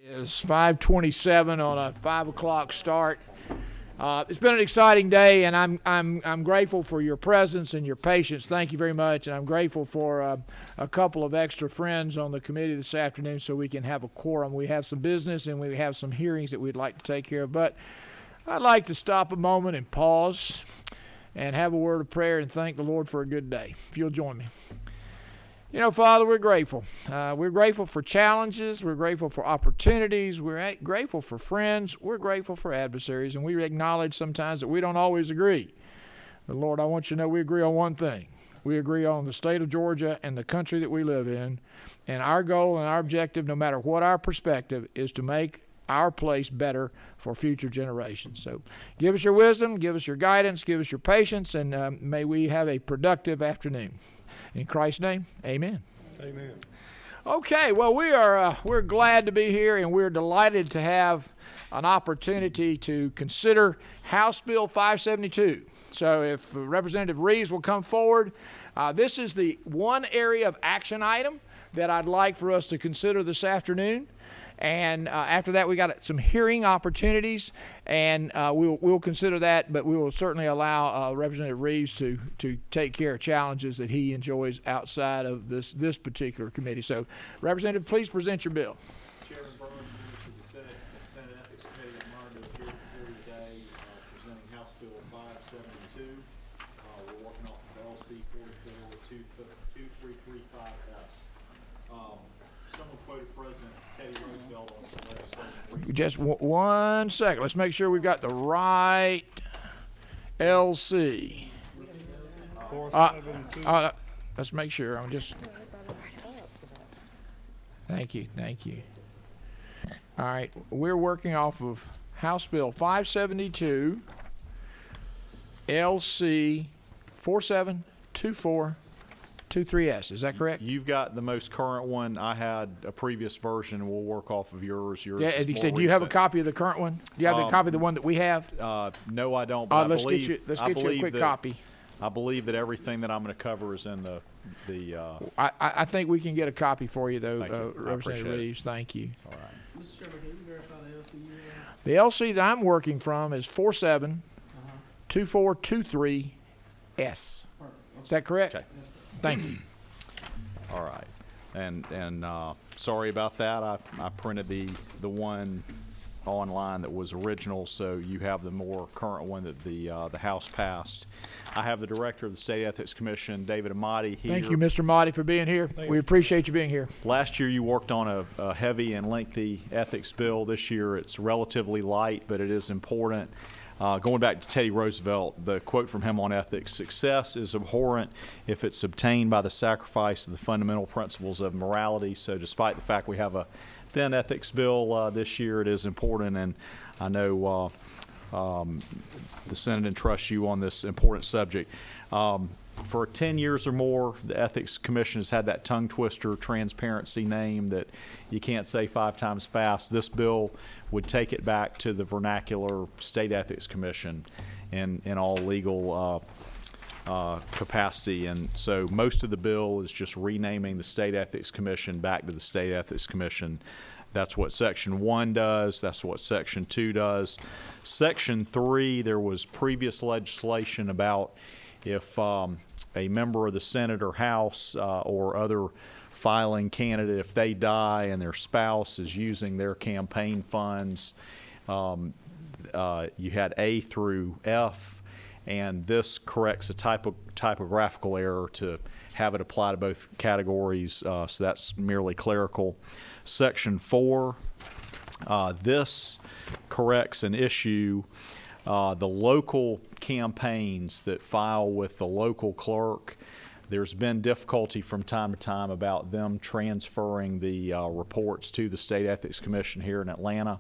It's 5:27 on a 5 o'clock start. It's been an exciting day, and I'm grateful for your presence and your patience. Thank you very much, and I'm grateful for a couple of extra friends on the committee this afternoon so we can have a quorum. We have some business and we have some hearings that we'd like to take care of, but I'd like to stop a moment and pause and have a word of prayer and thank the Lord for a good day. If you'll join me. You know, Father, we're grateful. We're grateful for challenges. We're grateful for opportunities. We're grateful for friends. We're grateful for adversaries. And we acknowledge sometimes that we don't always agree. But, Lord, I want you to know we agree on one thing. We agree on the state of Georgia and the country that we live in. And our goal and our objective, no matter what our perspective, is to make our place better for future generations. So give us your wisdom, give us your guidance, give us your patience, and may we have a productive afternoon. In Christ's name, amen. Amen. Okay, well, we're glad to be here, and we're delighted to have an opportunity to consider House Bill 572. So if Representative Reeves will come forward, this is the one area of action item that I'd like for us to consider this afternoon. And after that, we got some hearing opportunities, and we'll consider that, but we will certainly allow Representative Reeves to take care of challenges that he enjoys outside of this particular committee. So, Representative, please present your bill. Chairman Burns, members of the Senate Ethics Committee, I'm honored to appear here today presenting House Bill 572. We're working off of LC 442335S. Someone quoted President Teddy Roosevelt on some legislation. Just one second. Let's make sure we've got the right LC. 472. Let's make sure. Thank you. All right, we're working off of House Bill 572, LC 472423S. Is that correct? You've got the most current one. I had a previous version, and we'll work off of yours. Yeah, as you said, do you have a copy of the current one? Do you have the copy of the one that we have? No, I don't. But Let's get you a quick copy. I believe that everything that I'm going to cover is in the. I think we can get a copy for you, though, Thank you. I Representative appreciate it. Reeves. Thank you. All right. Mr. Chairman, can you verify the LC you have? The LC that I'm working from is 472423S. Is that correct? Okay. Thank you. All right. And sorry about that. I printed the one online that was original, so you have the more current one that the House passed. I have the director of the State Ethics Commission, David Amati, here. Thank you, Mr. Motti, for being here. We appreciate you being here. Last year you worked on a heavy and lengthy ethics bill. This year it's relatively light, but it is important. Going back to Teddy Roosevelt, the quote from him on ethics: "Success is abhorrent if it's obtained by the sacrifice of the fundamental principles of morality." So despite the fact we have a thin ethics bill this year, it is important, and I know the Senate entrusts you on this important subject. For 10 years or more, the Ethics Commission has had that tongue twister transparency name that you can't say 5 times fast. This bill would take it back to the vernacular State Ethics Commission in all legal capacity. And so most of the bill is just renaming the State Ethics Commission back to the State Ethics Commission. That's what Section 1 does. That's what Section 2 does. Section 3, there was previous legislation about if a member of the Senate or House or other filing candidate, if they die and their spouse is using their campaign funds, you had A through F, and this corrects a typographical error to have it apply to both categories, so that's merely clerical. Section 4, this corrects an issue. The local campaigns that file with the local clerk, there's been difficulty from time to time about them transferring the reports to the State Ethics Commission here in Atlanta.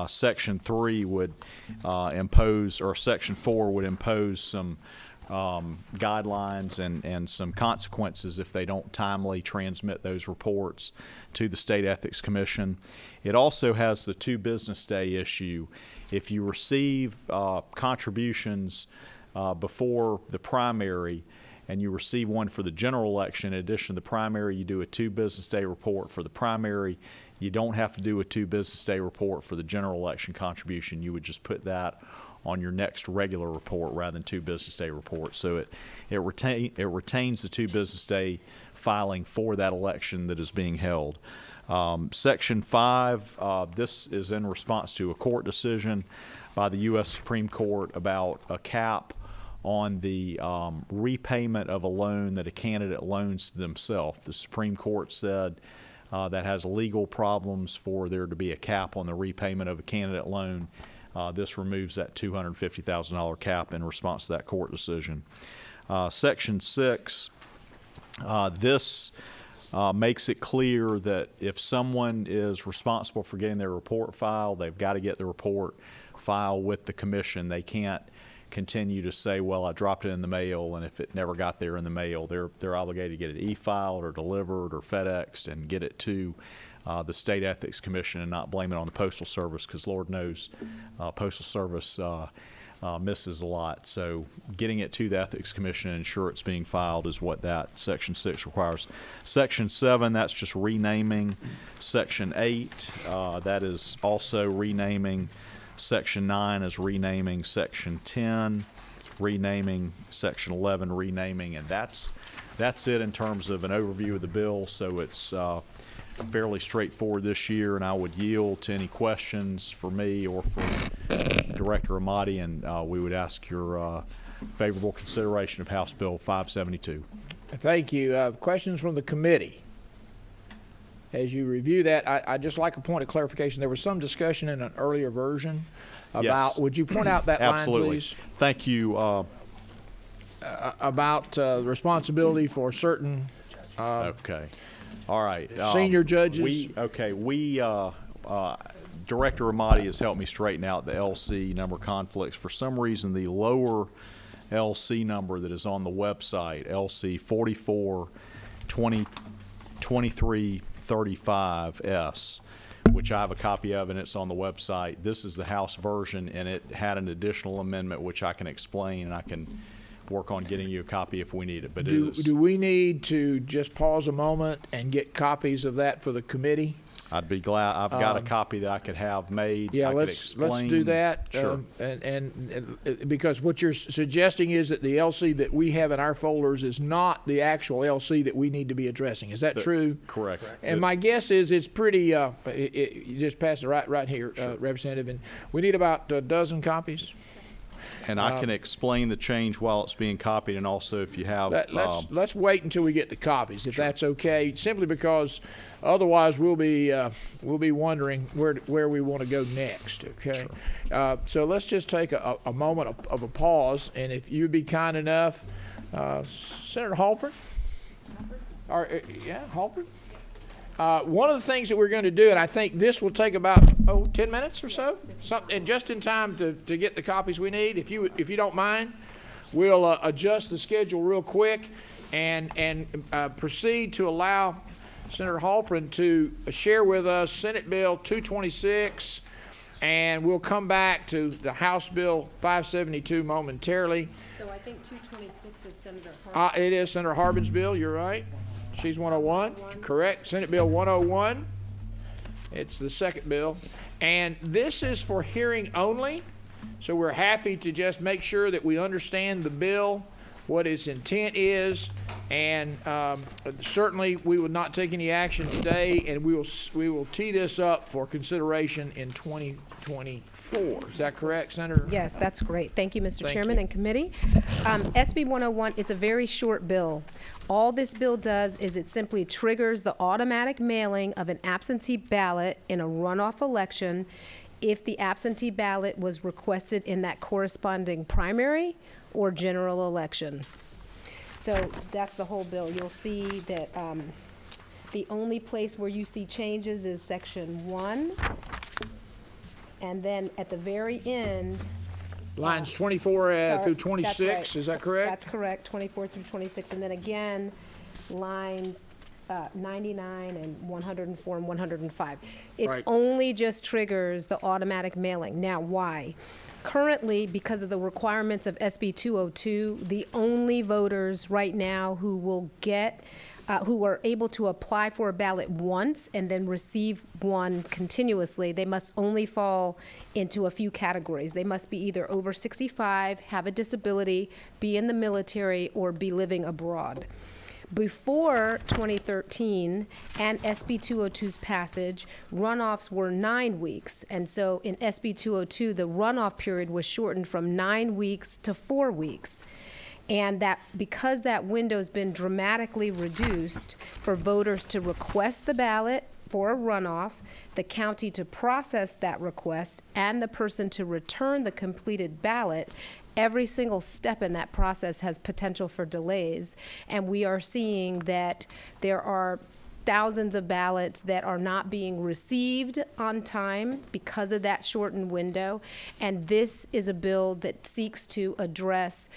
Section 3 would impose, or Section 4 would impose some guidelines and some consequences if they don't timely transmit those reports to the State Ethics Commission. It also has the 2 business day issue. If you receive contributions before the primary and you receive one for the general election, in addition to the primary, you do a 2 business day report for the primary. You don't have to do a 2 business day report for the general election contribution. You would just put that on your next regular report rather than 2 business day reports. So it retains the 2 business day filing for that election that is being held. Section 5, this is in response to a court decision by the U.S. Supreme Court about a cap on the repayment of a loan that a candidate loans to themselves. The Supreme Court said that has legal problems for there to be a cap on the repayment of a candidate loan. This removes that $250,000 cap in response to that court decision. Section 6, this makes it clear that if someone is responsible for getting their report filed, they've got to get the report filed with the commission. They can't continue to say, well, I dropped it in the mail, and if it never got there in the mail, they're obligated to get it e-filed or delivered or FedExed and get it to the State Ethics Commission and not blame it on the Postal Service, because Lord knows Postal Service misses a lot. So getting it to the Ethics Commission and ensure it's being filed is what that Section 6 requires. Section 7, that's just renaming. Section 8, that is also renaming. Section 9 is renaming. Section 10, renaming. Section 11, renaming. And that's it in terms of an overview of the bill. So it's fairly straightforward this year, and I would yield to any questions for me or for Director Amati, and we would ask your favorable consideration of House Bill 572. Thank you. Questions from the committee? As you review that, I'd just like a point of clarification. There was some discussion in an earlier version about, Yes. would you point out that Absolutely. line, please? Thank you. About responsibility for certain Okay. All right. senior judges. Director Amati has helped me straighten out the LC number conflicts. For some reason, the lower LC number that is on the website, LC 44-23-35S, which I have a copy of, and it's on the website. This is the House version, and it had an additional amendment which I can explain, and I can work on getting you a copy if we need it. But Do we need to just pause a moment and get copies of that for the committee? I'd be glad. I've got a copy that I could have made. Yeah, I could let's explain. do that. Sure. And because what you're suggesting is that the LC that we have in our folders is not the actual LC that we need to be addressing. Is that true? Correct. And my guess is it's pretty. You just pass it right here, Representative. And we need about a dozen copies. And I can explain the change while it's being copied, and also if you have. Let's wait until we get the copies, if that's okay. Simply because otherwise we'll be wondering where we want to go next. Okay. Sure. So let's just take a moment of a pause, and if you'd be kind enough, Senator Halpern. Halpern. One of the things that we're going to do, and I think this will take about 10 minutes or so, and just in time to get the copies we need. If you don't mind, we'll adjust the schedule real quick and proceed to allow Senator Halpern to share with us Senate Bill 226, and we'll come back to the House Bill 572 momentarily. So I think 226 is Senator Harbin. It is Senator Harbin's bill. You're right. She's 101, correct. Senate Bill 101, it's the second bill. And this is for hearing only, so we're happy to just make sure that we understand the bill, what its intent is, and certainly we will not take any action today, and we will tee this up for consideration in 2024. Is that correct, Senator? Yes, that's great. Thank you, Mr. Thank Chairman you. and committee. SB 101, it's a very short bill. All this bill does is it simply triggers the automatic mailing of an absentee ballot in a runoff election if the absentee ballot was requested in that corresponding primary or general election. So that's the whole bill. You'll see that the only place where you see changes is section 1. And then at the very end, Lines 24 sorry, through that's 26, right. is that correct? That's correct, 24 through 26. And then again, lines 99 and 104 and 105. It Right. only just triggers the automatic mailing. Now, why? Currently, because of the requirements of SB 202, the only voters right now who will get, who are able to apply for a ballot once and then receive one continuously, they must only fall into a few categories. They must be either over 65, have a disability, be in the military, or be living abroad. Before 2013 and SB 202's passage, runoffs were 9 weeks. And so in SB 202, the runoff period was shortened from 9 weeks to 4 weeks. And that because that window's been dramatically reduced for voters to request the ballot for a runoff, the county to process that request, and the person to return the completed ballot, every single step in that process has potential for delays. And we are seeing that there are thousands of ballots that are not being received on time because of that shortened window. And this is a bill that seeks to address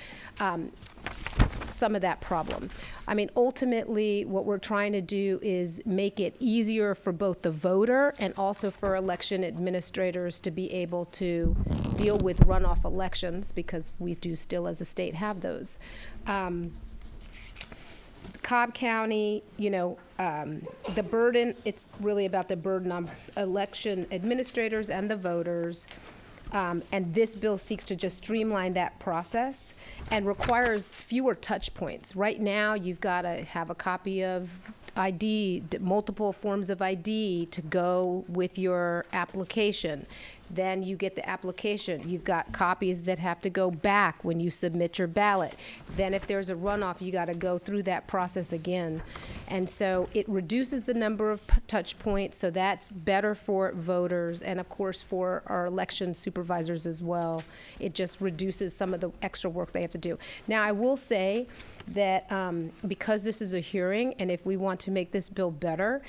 some of that problem. I mean, ultimately, what we're trying to do is make it easier for both the voter and also for election administrators to be able to deal with runoff elections, because we do still, as a state, have those. Cobb County, you know, the burden, it's really about the burden on election administrators and the voters. And this bill seeks to just streamline that process and requires fewer touch points. Right now, you've got to have a copy of ID, multiple forms of ID to go with your application. Then you get the application. You've got copies that have to go back when you submit your ballot. Then if there's a runoff, you got to go through that process again. And so it reduces the number of touch points, so that's better for voters and, of course, for our election supervisors as well. It just reduces some of the extra work they have to do. Now, I will say that because this is a hearing, and if we want to make this bill better,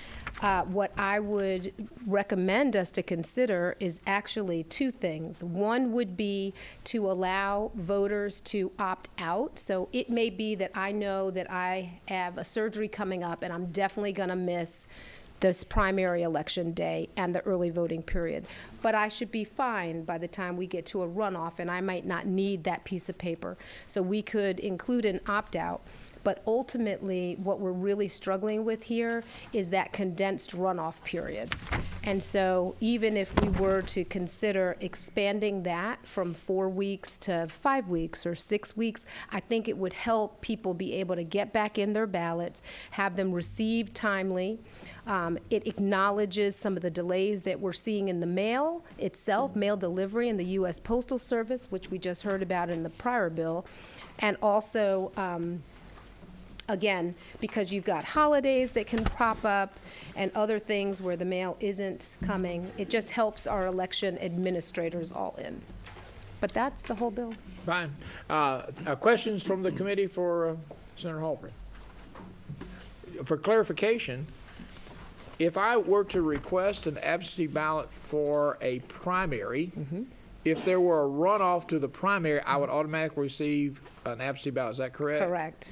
what I would recommend us to consider is actually two things. One would be to allow voters to opt out. So it may be that I know that I have a surgery coming up and I'm definitely going to miss this primary election day and the early voting period. But I should be fine by the time we get to a runoff, and I might not need that piece of paper. So we could include an opt-out. But ultimately, what we're really struggling with here is that condensed runoff period. And so even if we were to consider expanding that from 4 weeks to 5 weeks or 6 weeks, I think it would help people be able to get back in their ballots, have them received timely. It acknowledges some of the delays that we're seeing in the mail itself, mail delivery in the U.S. Postal Service, which we just heard about in the prior bill. And also, again, because you've got holidays that can pop up and other things where the mail isn't coming, it just helps our election administrators all in. But that's the whole bill. Fine. Questions from the committee for Senator Halpern? For clarification, if I were to request an absentee ballot for a primary, if there were a runoff to the primary, I would automatically receive an absentee ballot. Is that correct? Correct.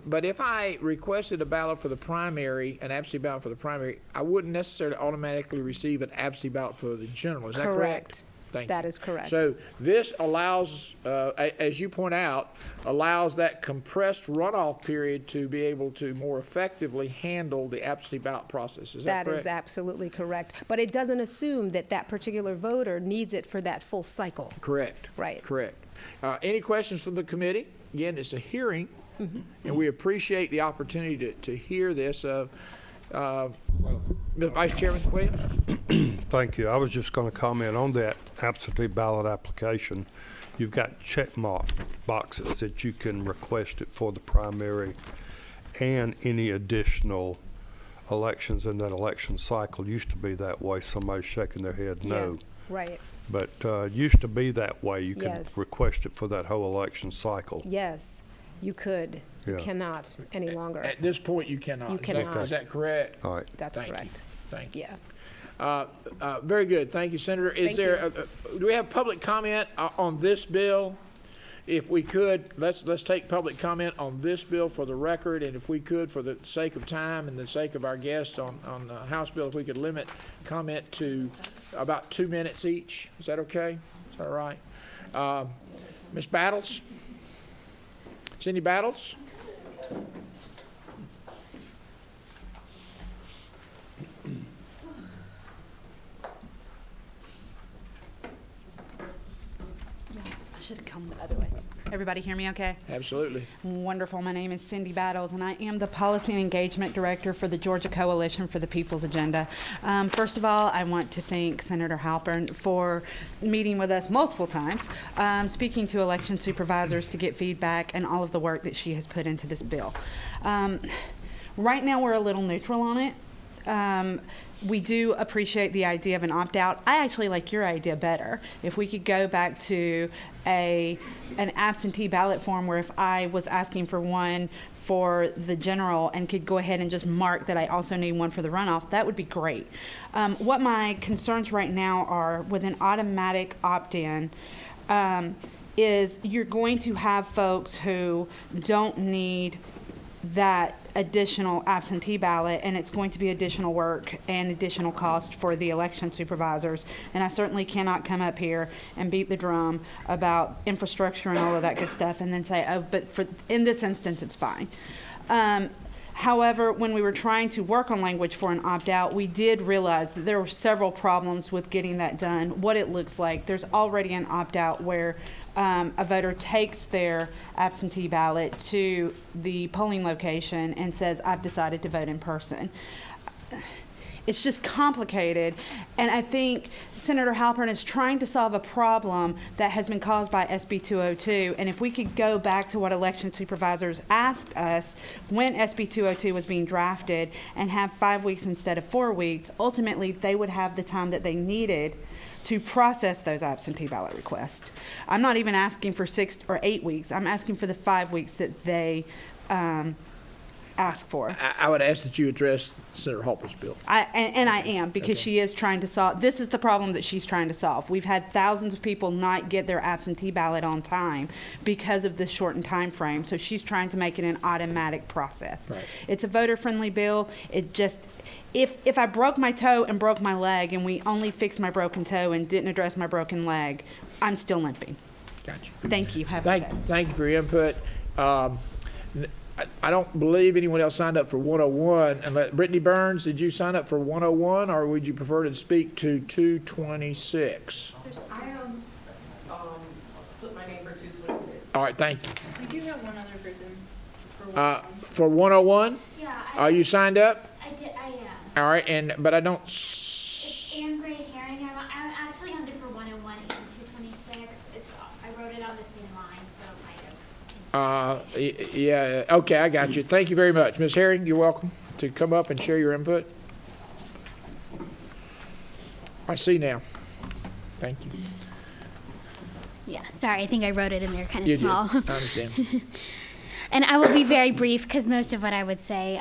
But if I requested a ballot for the primary, an absentee ballot for the primary, I wouldn't necessarily automatically receive an absentee ballot for the general. Is that correct? Correct. Thank you. That is correct. So this allows, as you point out, allows that compressed runoff period to be able to more effectively handle the absentee ballot process. Is that correct? That is absolutely correct. But it doesn't assume that that particular voter needs it for that full cycle. Correct. Right. Correct. Any questions from the committee? Again, it's a hearing, and we appreciate the opportunity to hear this. Vice Chairman Williams? Thank you. I was just going to comment on that absentee ballot application. You've got check mark boxes that you can request it for the primary and any additional elections in that election cycle. Used to be that way. Somebody's shaking their head no. Yeah, right. But it used to be that way. You can Yes. request it for that whole election cycle. Yes, you could. You Yeah. cannot any longer. At this point, you cannot. You Is that- cannot. Is that correct? All right. That's Thank you. correct. Thank you. Yeah. Very good. Thank you, Senator. Is Thank there, do we have public comment on this bill? If we could, let's take public comment on this bill for the record, and if we could, for the sake of time and the sake of our guests on the House bill, if we could limit comment to about 2 minutes each. Is that okay? Is that all right? Ms. Battles? Cindy Battles? I should have come the other way. Everybody hear me okay? Absolutely. Wonderful. My name is Cindy Battles, and I am the Policy and Engagement Director for the Georgia Coalition for the People's Agenda. First of all, I want to thank Senator Halpern for meeting with us multiple times, speaking to election supervisors to get feedback and all of the work that she has put into this bill. Right now, we're a little neutral on it. We do appreciate the idea of an opt-out. I actually like your idea better. If we could go back to an absentee ballot form where if I was asking for one for the general and could go ahead and just mark that I also need one for the runoff, that would be great. What my concerns right now are with an automatic opt-in is you're going to have folks who don't need that additional absentee ballot, and it's going to be additional work and additional cost for the election supervisors. And I certainly cannot come up here and beat the drum about infrastructure and all of that good stuff and then say, oh, but in this instance, it's fine. However, when we were trying to work on language for an opt-out, we did realize that there were several problems with getting that done, what it looks like. There's already an opt-out where a voter takes their absentee ballot to the polling location and says, I've decided to vote in person. It's just complicated, and I think Senator Halpern is trying to solve a problem that has been caused by SB 202, and if we could go back to what election supervisors asked us when SB 202 was being drafted and have 5 weeks instead of 4 weeks, ultimately they would have the time that they needed to process those absentee ballot requests. I'm not even asking for 6 or 8 weeks. I'm asking for the 5 weeks that they ask for. I would ask that you address Senator Halpern's bill. I am, because she is trying to solve, this is the problem that she's trying to solve. We've had thousands of people not get their absentee ballot on time because of the shortened time frame. So she's trying to make it an automatic process. Right. It's a voter-friendly bill. It just, if I broke my toe and broke my leg and we only fixed my broken toe and didn't address my broken leg, I'm still limping. Gotcha. Thank you. Have a good day. Thank you for your input. I don't believe anyone else signed up for 101. Brittany Burns, did you sign up for 101, or would you prefer to speak to 226? I put my name for 226. All right, thank you. We do have one other person for For 101, Yeah, are you signed up? I am. All right, but I don't. It's Anne Gray Herring. I'm actually on it for 101 and 226. I wrote it on the same line, so it might have. Yeah, okay, I got you. Thank you very much. Ms. Herring, you're welcome to come up and share your input. I see now. Thank you. Yeah, sorry, I think I wrote it in there kind You of did. small. I understand. And I will be very brief because most of what I would say,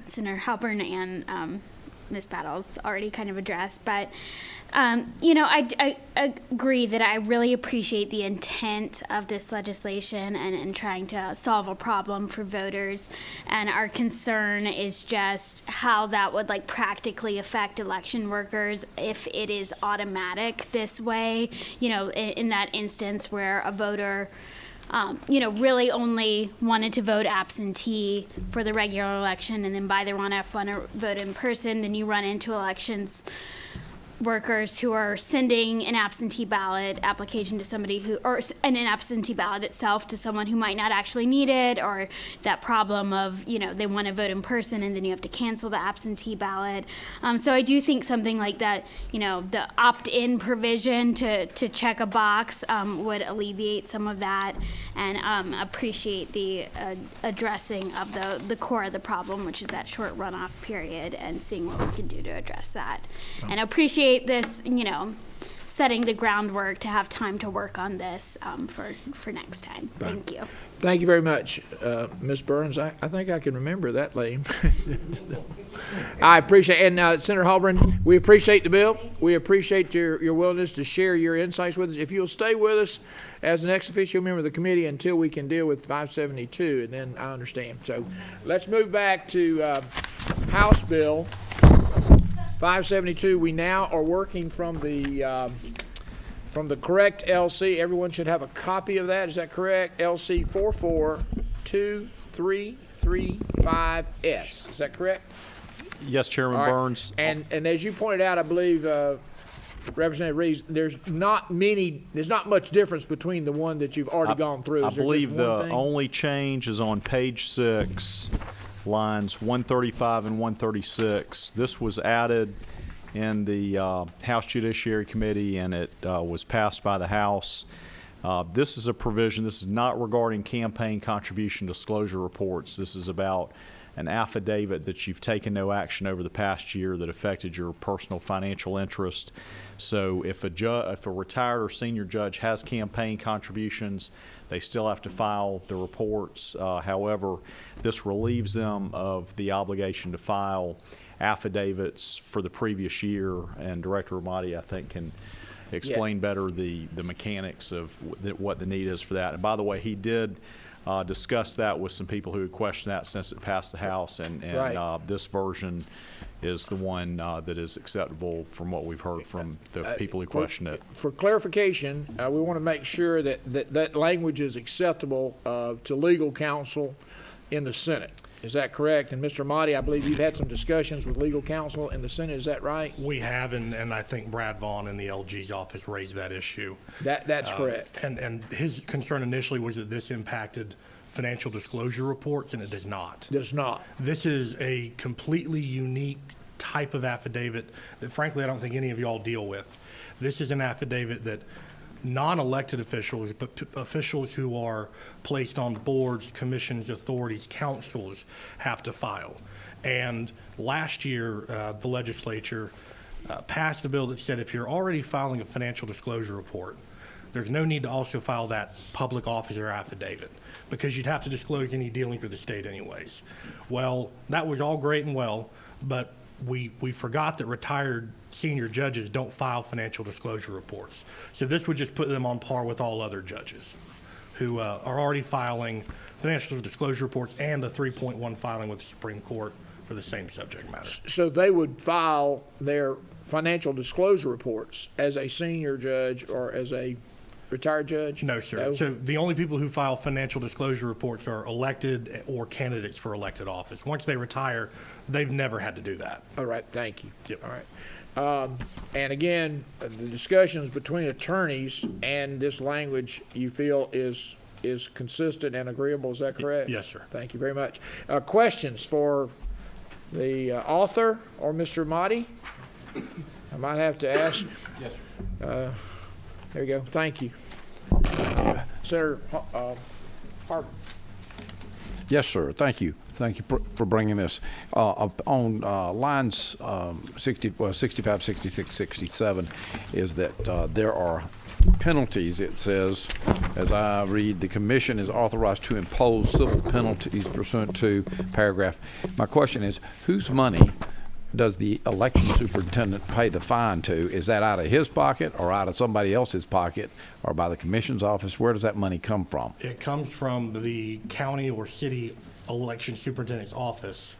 Senator Halpern and Ms. Battles already kind of addressed. But, I agree that I really appreciate the intent of this legislation and trying to solve a problem for voters. And our concern is just how that would practically affect election workers if it is automatic this way, in that instance where a voter really only wanted to vote absentee for the regular election, and then by the runoff want to vote in person, then you run into elections workers who are sending an absentee ballot application to somebody or an absentee ballot itself to someone who might not actually need it, or that problem of, they want to vote in person and then you have to cancel the absentee ballot. So I do think something like that, the opt-in provision to check a box would alleviate some of that, and appreciate the addressing of the core of the problem, which is that short runoff period, and seeing what we can do to address that. And appreciate this, setting the groundwork to have time to work on this for next time. Thank you. Thank you very much, Ms. Burns. I think I can remember that name. I appreciate, and Senator Halpern, we appreciate the bill. We appreciate your willingness to share your insights with us. If you'll stay with us as an ex-officio member of the committee until we can deal with 572, and then I understand. So let's move back to House Bill 572. We now are working from the from the correct LC. Everyone should have a copy of that. Is that correct? LC 442335S. Is that correct? Yes, Chairman All right. Burns. And as you pointed out, I believe, Representative Reeves, there's not much difference between the one that you've already gone through. I Is there believe just one the thing? only change is on page 6, lines 135 and 136. This was added in the House Judiciary Committee, and it was passed by the House. This is a provision. This is not regarding campaign contribution disclosure reports. This is about an affidavit that you've taken no action over the past year that affected your personal financial interest. So if a retired or senior judge has campaign contributions, they still have to file the reports. However, this relieves them of the obligation to file affidavits for the previous year, and Director Ramadi, I think, can explain better the mechanics of what the need is for that. And by the way, he did discuss that with some people who had questioned that since it passed the House, and Right. This version is the one that is acceptable from what we've heard from the people who questioned it. For clarification, we want to make sure that language is acceptable to legal counsel in the Senate. Is that correct? And Mr. Motti, I believe you've had some discussions with legal counsel in the Senate. Is that right? We have, and I think Brad Vaughn in the LG's office raised that issue. That's correct. And his concern initially was that this impacted financial disclosure reports, and it does not. Does not. This is a completely unique type of affidavit that frankly I don't think any of y'all deal with. This is an affidavit that non-elected officials, but officials who are placed on boards, commissions, authorities, councils have to file. And last year, the legislature passed a bill that said if you're already filing a financial disclosure report, there's no need to also file that public officer affidavit because you'd have to disclose any dealings with the state anyways. Well, that was all great and well, but we forgot that retired senior judges don't file financial disclosure reports. So this would just put them on par with all other judges who are already filing financial disclosure reports and the 3.1 filing with the Supreme Court for the same subject matter. So they would file their financial disclosure reports as a senior judge or as a retired judge? No, sir. So the only people who file financial disclosure reports are elected or candidates for elected office. Once they retire, they've never had to do that. All right, thank you. Yep. All right. And again, the discussions between attorneys and this language you feel is consistent and agreeable, is that correct? Yes, sir. Thank you very much. Questions for the author or Mr. Motti? I might have to ask. Yes, sir. There you go. Thank you. Senator Harper. Yes, sir. Thank you. Thank you for bringing this. On lines 65, 66, 67 is that there are penalties. It says, as I read, the commission is authorized to impose civil penalties pursuant to paragraph. My question is, whose money does the election superintendent pay the fine to? Is that out of his pocket or out of somebody else's pocket or by the commission's office? Where does that money come from? It comes from the county or city election superintendent's office,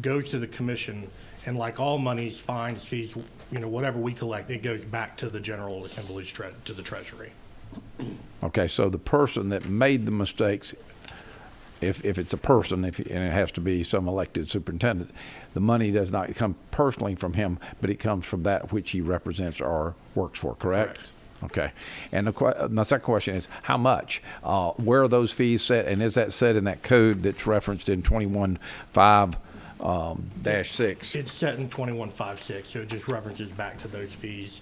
goes to the commission, and like all monies, fines, fees, whatever we collect, it goes back to the General Assembly's to the Treasury. Okay, so the person that made the mistakes, if it's a person, and it has to be some elected superintendent, the money does not come personally from him, but it comes from that which he represents or works for, correct? Correct. Okay. And my second question is, how much? Where are those fees set, and is that set in that code that's referenced in 21.5-6? It's set in 2156, so it just references back to those fees.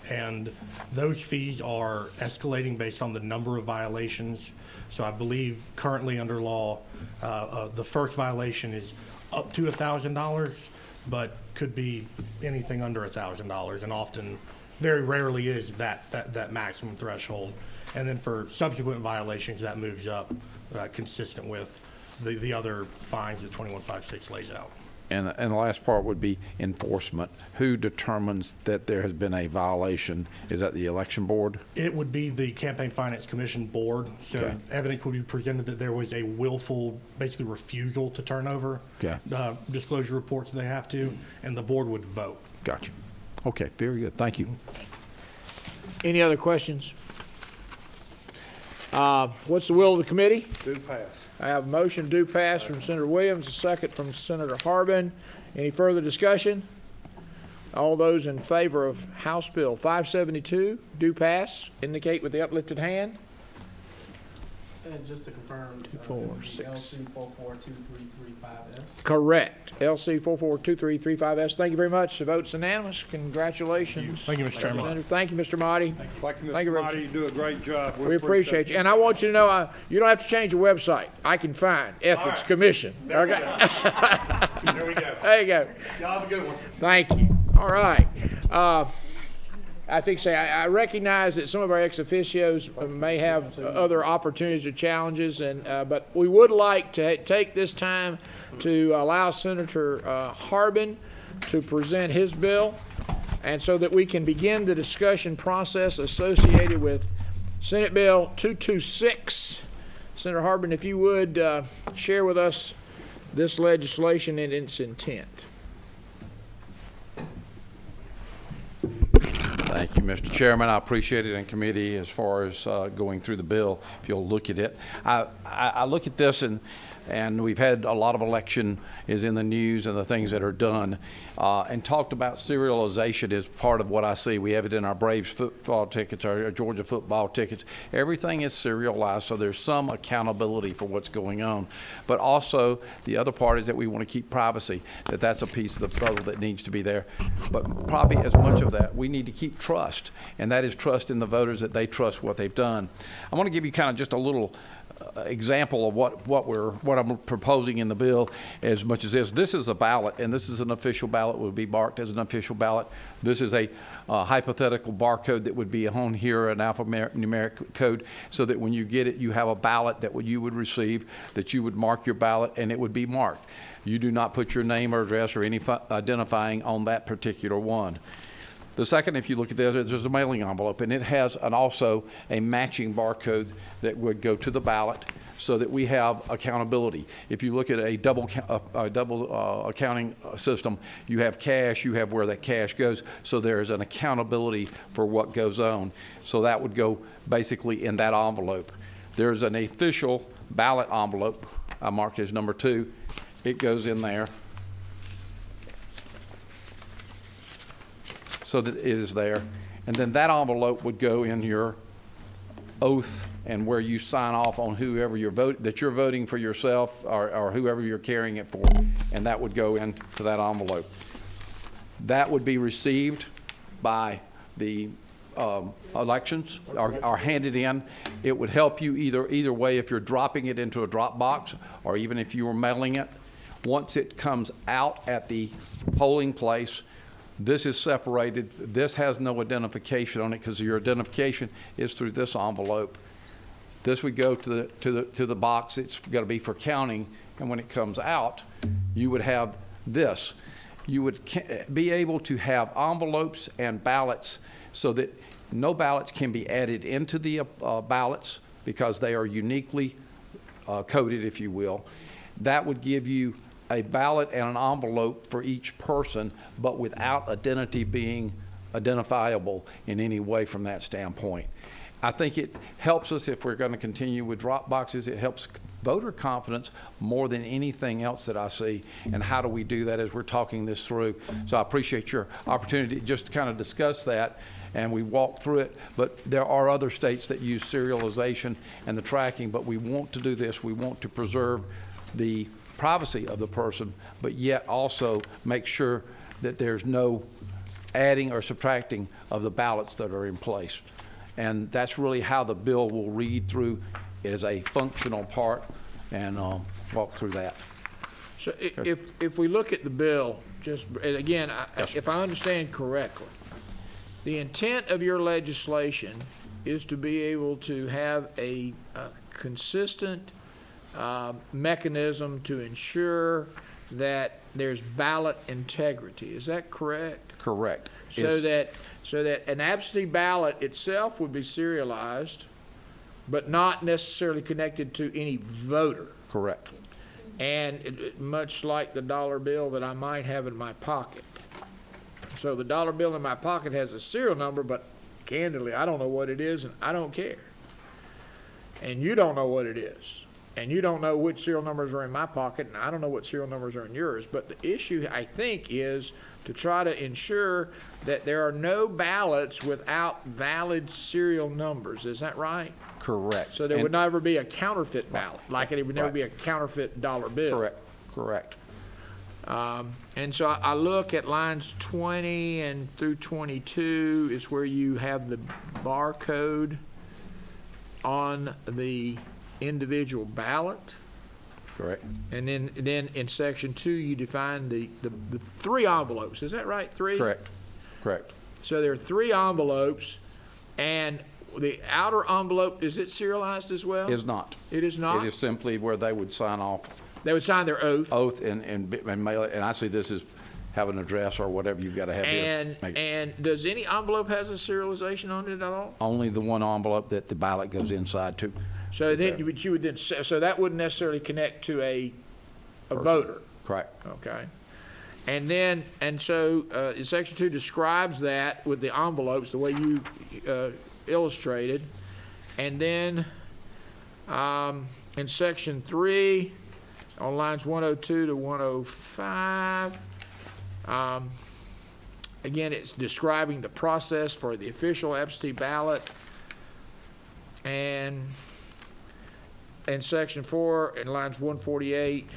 And those fees are escalating based on the number of violations. So I believe currently under law, the first violation is up to $1,000, but could be anything under $1,000, and often, very rarely is that maximum threshold. And then for subsequent violations, that moves up consistent with the other fines that 2156 lays out. And the last part would be enforcement. Who determines that there has been a violation? Is that the election board? It would be the Campaign Finance Commission board. So Okay. evidence would be presented that there was a willful, basically refusal to turn over Okay. disclosure reports they have to, and the board would vote. Gotcha. Okay, very good. Thank you. Any other questions? What's the will of the committee? Do pass. I have a motion do pass from Senator Williams, a second from Senator Harbin. Any further discussion? All those in favor of House Bill 572 do pass indicate with the uplifted hand. And just to confirm, four, it would be six. LC 442335S. Correct. LC 442335S. Thank you very much. The vote's unanimous. Congratulations. Thank you, Mr. Chairman. Representative. Thank you, Mr. Motti. Thank you, Thank you, Mr. Rep- Marty. You do a great job. We appreciate you. And I want you to know, you don't have to change your website. I can find Ethics Commission. Okay. There we go. There you go. Y'all have a good one. Thank you. All right. I think, I recognize that some of our ex officios may have other opportunities or challenges, but we would like to take this time to allow Senator Harbin to present his bill, and so that we can begin the discussion process associated with Senate Bill 226. Senator Harbin, if you would share with us this legislation and its intent. Thank you, Mr. Chairman. I appreciate it in committee as far as going through the bill, if you'll look at it. I look at this, and we've had a lot of election is in the news and the things that are done, and talked about serialization as part of what I see. We have it in our Braves football tickets, our Georgia football tickets. Everything is serialized, so there's some accountability for what's going on. But also, the other part is that we want to keep privacy, that's a piece of the puzzle that needs to be there. But probably as much of that, we need to keep trust, and that is trust in the voters, that they trust what they've done. I want to give you kind of just a little example of what I'm proposing in the bill. As much as this is a ballot, and this is an official ballot, would be marked as an official ballot. This is a hypothetical barcode that would be on here, an alphanumeric code, so that when you get it, you have a ballot that you would receive, that you would mark your ballot, and it would be marked. You do not put your name or address or any identifying on that particular one. The second, if you look at this, there's a mailing envelope, and it has also a matching barcode that would go to the ballot, so that we have accountability. If you look at a double accounting system, you have cash, you have where that cash goes, so there's an accountability for what goes on. So that would go basically in that envelope. There's an official ballot envelope, I marked as number 2. It goes in there, so that it is there. And then that envelope would go in your oath, and where you sign off on whoever you're voting for yourself, or whoever you're carrying it for, and that would go into that envelope. That would be received by the elections, are handed in. It would help you either way if you're dropping it into a drop box, or even if you were mailing it. Once it comes out at the polling place, this is separated. This has no identification on it, because your identification is through this envelope. This would go to the box. It's got to be for counting, and when it comes out, you would have this. You would be able to have envelopes and ballots, so that no ballots can be added into the ballots, because they are uniquely coded, if you will. That would give you a ballot and an envelope for each person, but without identity being identifiable in any way from that standpoint. I think it helps us, if we're going to continue with drop boxes, it helps voter confidence more than anything else that I see. And how do we do that as we're talking this through? So I appreciate your opportunity just to kind of discuss that, and we walk through it. But there are other states that use serialization and the tracking, but we want to do this. We want to preserve the privacy of the person, but yet also make sure that there's no adding or subtracting of the ballots that are in place. And that's really how the bill will read through it as a functional part, and walk through that. So if we look at the bill, just, and again, if I understand correctly, the intent of your legislation is to be able to have a consistent mechanism to ensure that there's ballot integrity. Is that correct? Correct. So that an absentee ballot itself would be serialized, but not necessarily connected to any voter. Correct. And much like the dollar bill that I might have in my pocket. So the dollar bill in my pocket has a serial number, but candidly, I don't know what it is, and I don't care. And you don't know what it is. And you don't know which serial numbers are in my pocket, and I don't know what serial numbers are in yours. But the issue, I think, is to try to ensure that there are no ballots without valid serial numbers. Is that right? Correct. So there And- would never be a counterfeit ballot, like it would never Right. be a counterfeit dollar bill. Correct. And so I look at lines 20 and through 22 is where you have the barcode on the individual ballot. Correct. And then in section 2, you define the 3 envelopes. Is that right? 3? Correct. So there are 3 envelopes, and the outer envelope, is it serialized as well? Is not. It is not? It is simply where they would sign off They would sign their oath. and mail it, and I see this as have an address or whatever you've got to have here. And does any envelope has a serialization on it at all? Only the one envelope that the ballot goes inside to. So then you would then, so that wouldn't necessarily connect to a voter. Correct. Okay. And so section 2 describes that with the envelopes, the way you illustrated. And then in section 3, on lines 102 to 105, again, it's describing the process for the official absentee ballot. And in section 4, in lines 148,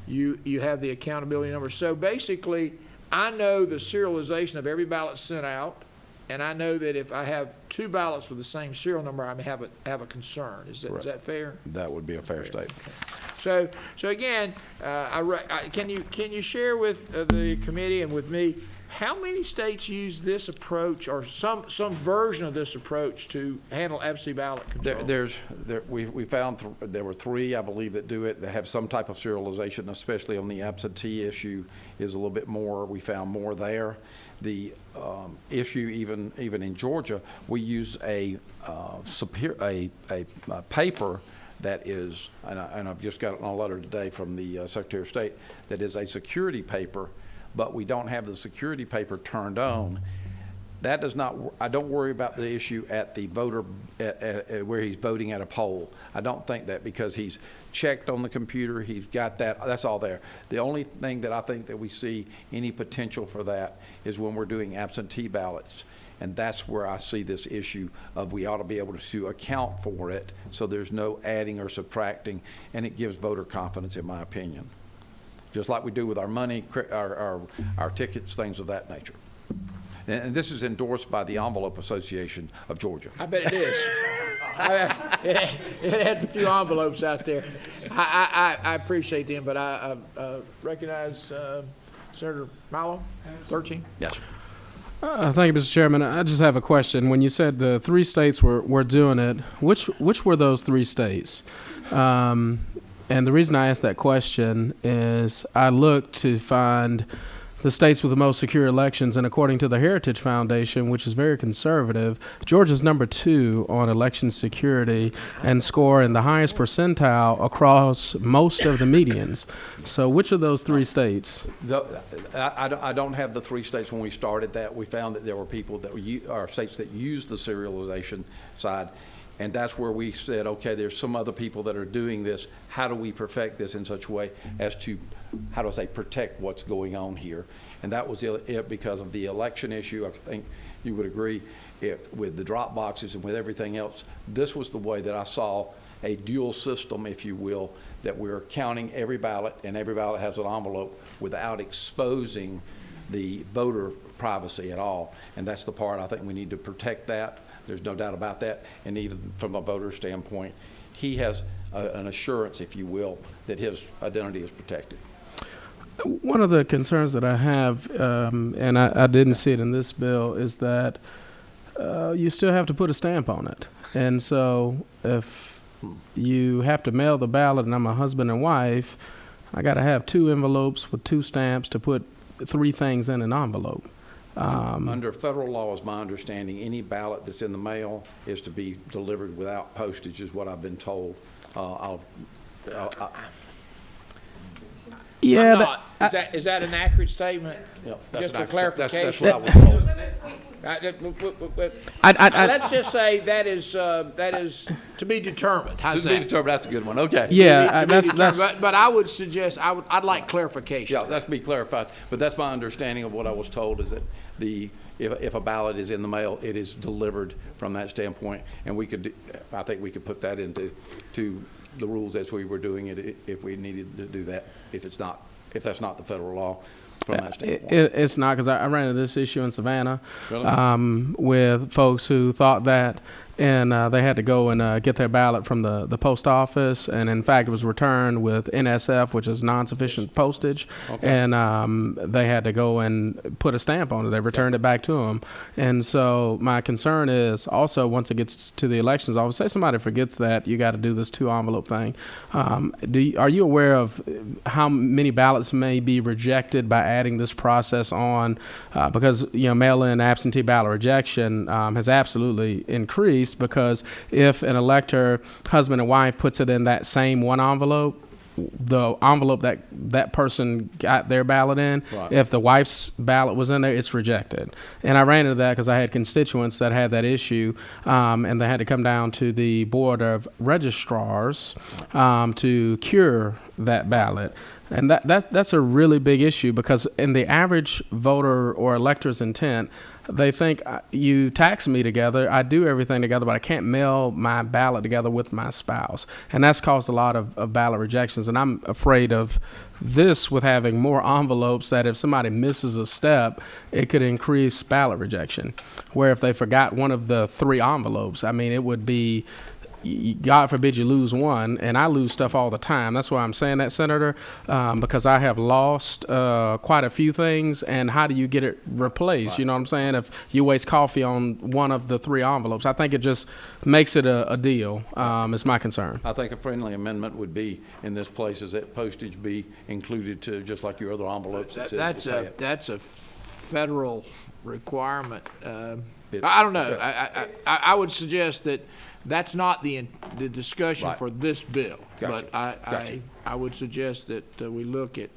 you have the accountability number. So basically, I know the serialization of every ballot sent out, and I know that if I have 2 ballots with the same serial number, I may have a concern. Is that fair? That would be a fair statement. So again, can you share with the committee and with me how many states use this approach or some version of this approach to handle absentee ballot control? We found there were 3, I believe, that do it, that have some type of serialization, especially on the absentee issue is a little bit more. We found more there. The issue, even in Georgia, we use a paper that is, and I've just got a letter today from the Secretary of State, that is a security paper, but we don't have the security paper turned on. That does not, I don't worry about the issue at the voter, where he's voting at a poll. I don't think that, because he's checked on the computer, he's got that, that's all there. The only thing that I think that we see any potential for that is when we're doing absentee ballots. And that's where I see this issue of we ought to be able to account for it so there's no adding or subtracting, and it gives voter confidence, in my opinion. Just like we do with our money, our tickets, things of that nature. And this is endorsed by the Envelope Association of Georgia. I bet it is. It has a few envelopes out there. I appreciate them, but I recognize Senator Mallow, 13. Yes. Thank you, Mr. Chairman. I just have a question. When you said the 3 states were doing it, which were those 3 states? And the reason I asked that question is I looked to find the states with the most secure elections, and according to the Heritage Foundation, which is very conservative, Georgia's number 2 on election security and score in the highest percentile across most of the medians. So which of those 3 states? I don't have the 3 states when we started that. We found that there were people that are states that used the serialization side, and that's where we said, okay, there's some other people that are doing this. How do we perfect this in such a way as to, how do I say, protect what's going on here? And that was it because of the election issue. I think you would agree with the drop boxes and with everything else. This was the way that I saw a dual system, if you will, that we're counting every ballot, and every ballot has an envelope without exposing the voter privacy at all. And that's the part I think we need to protect that. There's no doubt about that. And even from a voter standpoint, he has an assurance, if you will, that his identity is protected. One of the concerns that I have, and I didn't see it in this bill, is that you still have to put a stamp on it. And so if you have to mail the ballot and I'm a husband and wife, I got to have 2 envelopes with 2 stamps to put 3 things in an envelope. Under federal law, is my understanding, any ballot that's in the mail is to be delivered without postage, is what I've been told. Yeah. Is that an accurate statement? Yep, Just that's a clarification. That's what I was told. Let's just say that is to be determined. How's To be that? determined, that's a good one, okay. Yeah, To be that's determined. But I would suggest, I'd like clarification. Yeah, that's to be clarified, but that's my understanding of what I was told, is that if a ballot is in the mail, it is delivered from that standpoint, and I think we could put that into the rules as we were doing it, if we needed to do that, if that's not the federal law from that standpoint. It's not, because I ran into this issue in Savannah Really? with folks who thought that, and they had to go and get their ballot from the post office, and in fact it was returned with NSF, which is non-sufficient postage, and they had to go and put a stamp on it. They returned it back to them, and so my concern is also, once it gets to the elections office, say somebody forgets that you got to do this 2-envelope thing. Are you aware of how many ballots may be rejected by adding this process on? Because mail-in absentee ballot rejection has absolutely increased, because if an elector, husband and wife, puts it in that same one envelope, the envelope that person got their ballot in, Right. if the wife's ballot was in there, it's rejected. And I ran into that because I had constituents that had that issue, and they had to come down to the Board of Registrars to cure that ballot. And that's a really big issue, because in the average voter or elector's intent, they think, you tax me together, I do everything together, but I can't mail my ballot together with my spouse. And that's caused a lot of ballot rejections. And I'm afraid of this, with having more envelopes, that if somebody misses a step, it could increase ballot rejection. Where if they forgot one of the 3 envelopes, I mean, it would be, God forbid you lose one, and I lose stuff all the time. That's why I'm saying that, Senator, because I have lost quite a few things, and how do you get it replaced? You know what I'm saying? If you waste coffee on one of the 3 envelopes, I think it just makes it a deal, is my concern. I think a friendly amendment would be, in this place, is that postage be included to, just like your other envelopes. That's a federal requirement. I don't know. I would suggest that that's not the discussion Right. for this bill. Gotcha. But I would suggest that we look at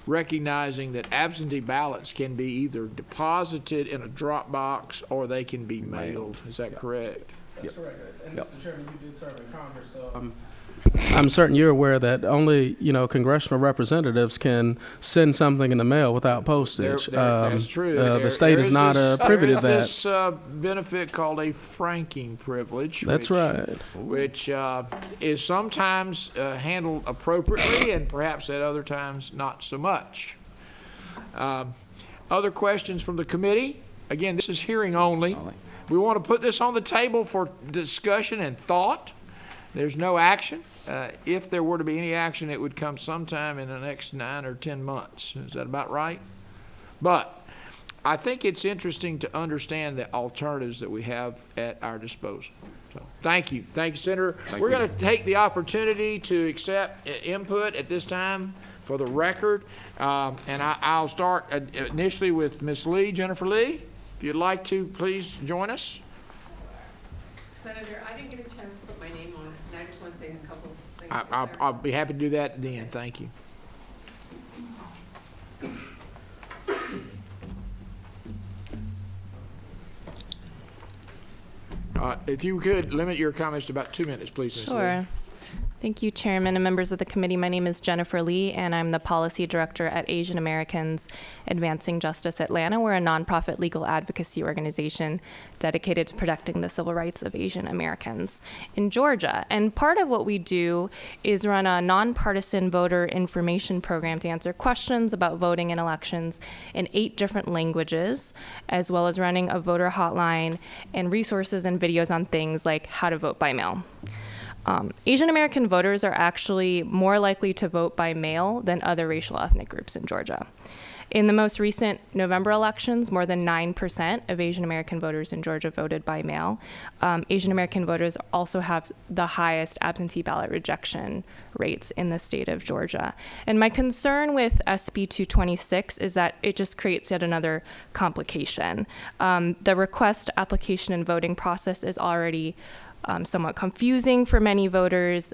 recognizing that absentee ballots can be either deposited in a drop box or they can be mailed. Is that correct? That's correct. And Yep. Mr. Chairman, you did serve in Congress, so I'm certain you're aware that only congressional representatives can send something in the mail without postage. That's true. The state is not privy to that. There's this benefit called a franking privilege. That's right. Which is sometimes handled appropriately and perhaps at other times not so much. Other questions from the committee? Again, this is hearing only. We want to put this on the table for discussion and thought. There's no action. If there were to be any action, it would come sometime in the next 9 or 10 months. Is that about right? But I think it's interesting to understand the alternatives that we have at our disposal. So, thank you. Thank you, Senator. We're going to take the opportunity to accept input at this time for the record. And I'll start initially with Ms. Lee, Jennifer Lee. If you'd like to, please join us. Senator, I didn't get a chance to put my name on it, and I just want to say a couple of things. I'll be happy to do that at the end. Thank you. If you could limit your comments to about 2 minutes, please, Ms. Lee. Sure. Thank you, Chairman and members of the committee. My name is Jennifer Lee, and I'm the Policy Director at Asian Americans Advancing Justice Atlanta. We're a nonprofit legal advocacy organization dedicated to protecting the civil rights of Asian Americans in Georgia. And part of what we do is run a nonpartisan voter information program to answer questions about voting in elections in 8 different languages, as well as running a voter hotline and resources and videos on things like how to vote by mail. Asian American voters are actually more likely to vote by mail than other racial ethnic groups in Georgia. In the most recent November elections, more than 9% of Asian American voters in Georgia voted by mail. Asian American voters also have the highest absentee ballot rejection rates in the state of Georgia. And my concern with SB 226 is that it just creates yet another complication. The request, application, and voting process is already somewhat confusing for many voters.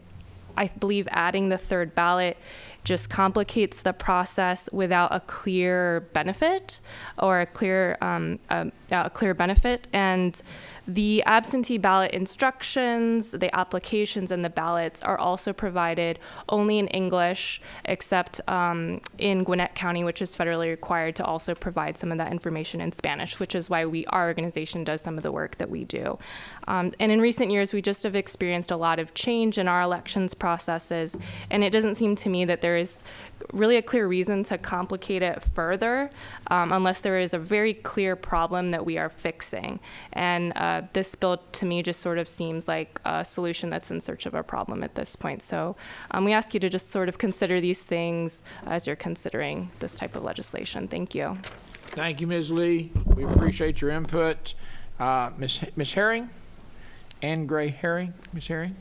I believe adding the third ballot just complicates the process without a clear benefit or a clear benefit. And the absentee ballot instructions, the applications, and the ballots are also provided only in English, except in Gwinnett County, which is federally required to also provide some of that information in Spanish, which is why our organization does some of the work that we do. And in recent years, we just have experienced a lot of change in our elections processes, and it doesn't seem to me that there is really a clear reason to complicate it further unless there is a very clear problem that we are fixing. And this bill to me just sort of seems like a solution that's in search of a problem at this point. So we ask you to just sort of consider these things as you're considering this type of legislation. Thank you. Thank you, Ms. Lee. We appreciate your input. Ms. Herring? Ann Gray Herring? Ms. Herring?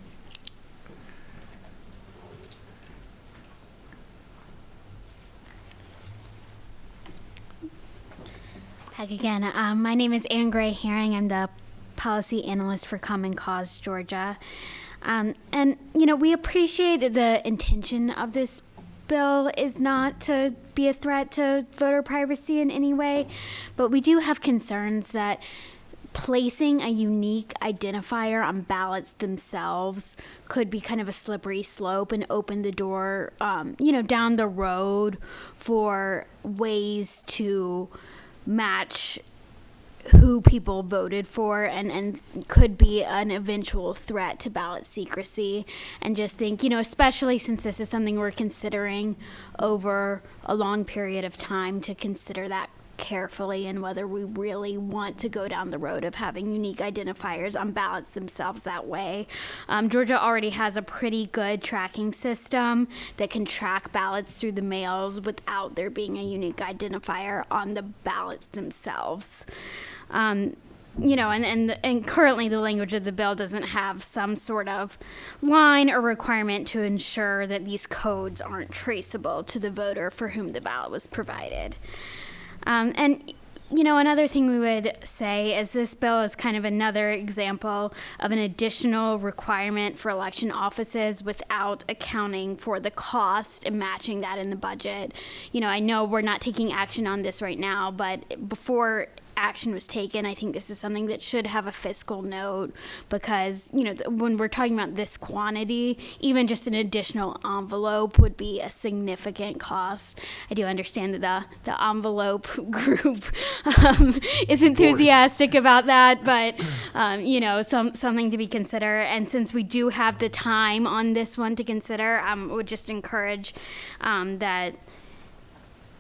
Back again. My name is Ann Gray Herring. I'm the policy analyst for Common Cause Georgia. And, you know, we appreciate that the intention of this bill is not to be a threat to voter privacy in any way, but we do have concerns that placing a unique identifier on ballots themselves could be kind of a slippery slope and open the door, down the road for ways to match who people voted for and could be an eventual threat to ballot secrecy. And just think, especially since this is something we're considering over a long period of time, to consider that carefully and whether we really want to go down the road of having unique identifiers on ballots themselves that way. Georgia already has a pretty good tracking system that can track ballots through the mails without there being a unique identifier on the ballots themselves. And currently the language of the bill doesn't have some sort of line or requirement to ensure that these codes aren't traceable to the voter for whom the ballot was provided. Another thing we would say is this bill is kind of another example of an additional requirement for election offices without accounting for the cost and matching that in the budget. I know we're not taking action on this right now, but before action was taken, I think this is something that should have a fiscal note, because when we're talking about this quantity, even just an additional envelope would be a significant cost. I do understand that the envelope group is enthusiastic about that, but something to be considered. And since we do have the time on this one to consider, would just encourage that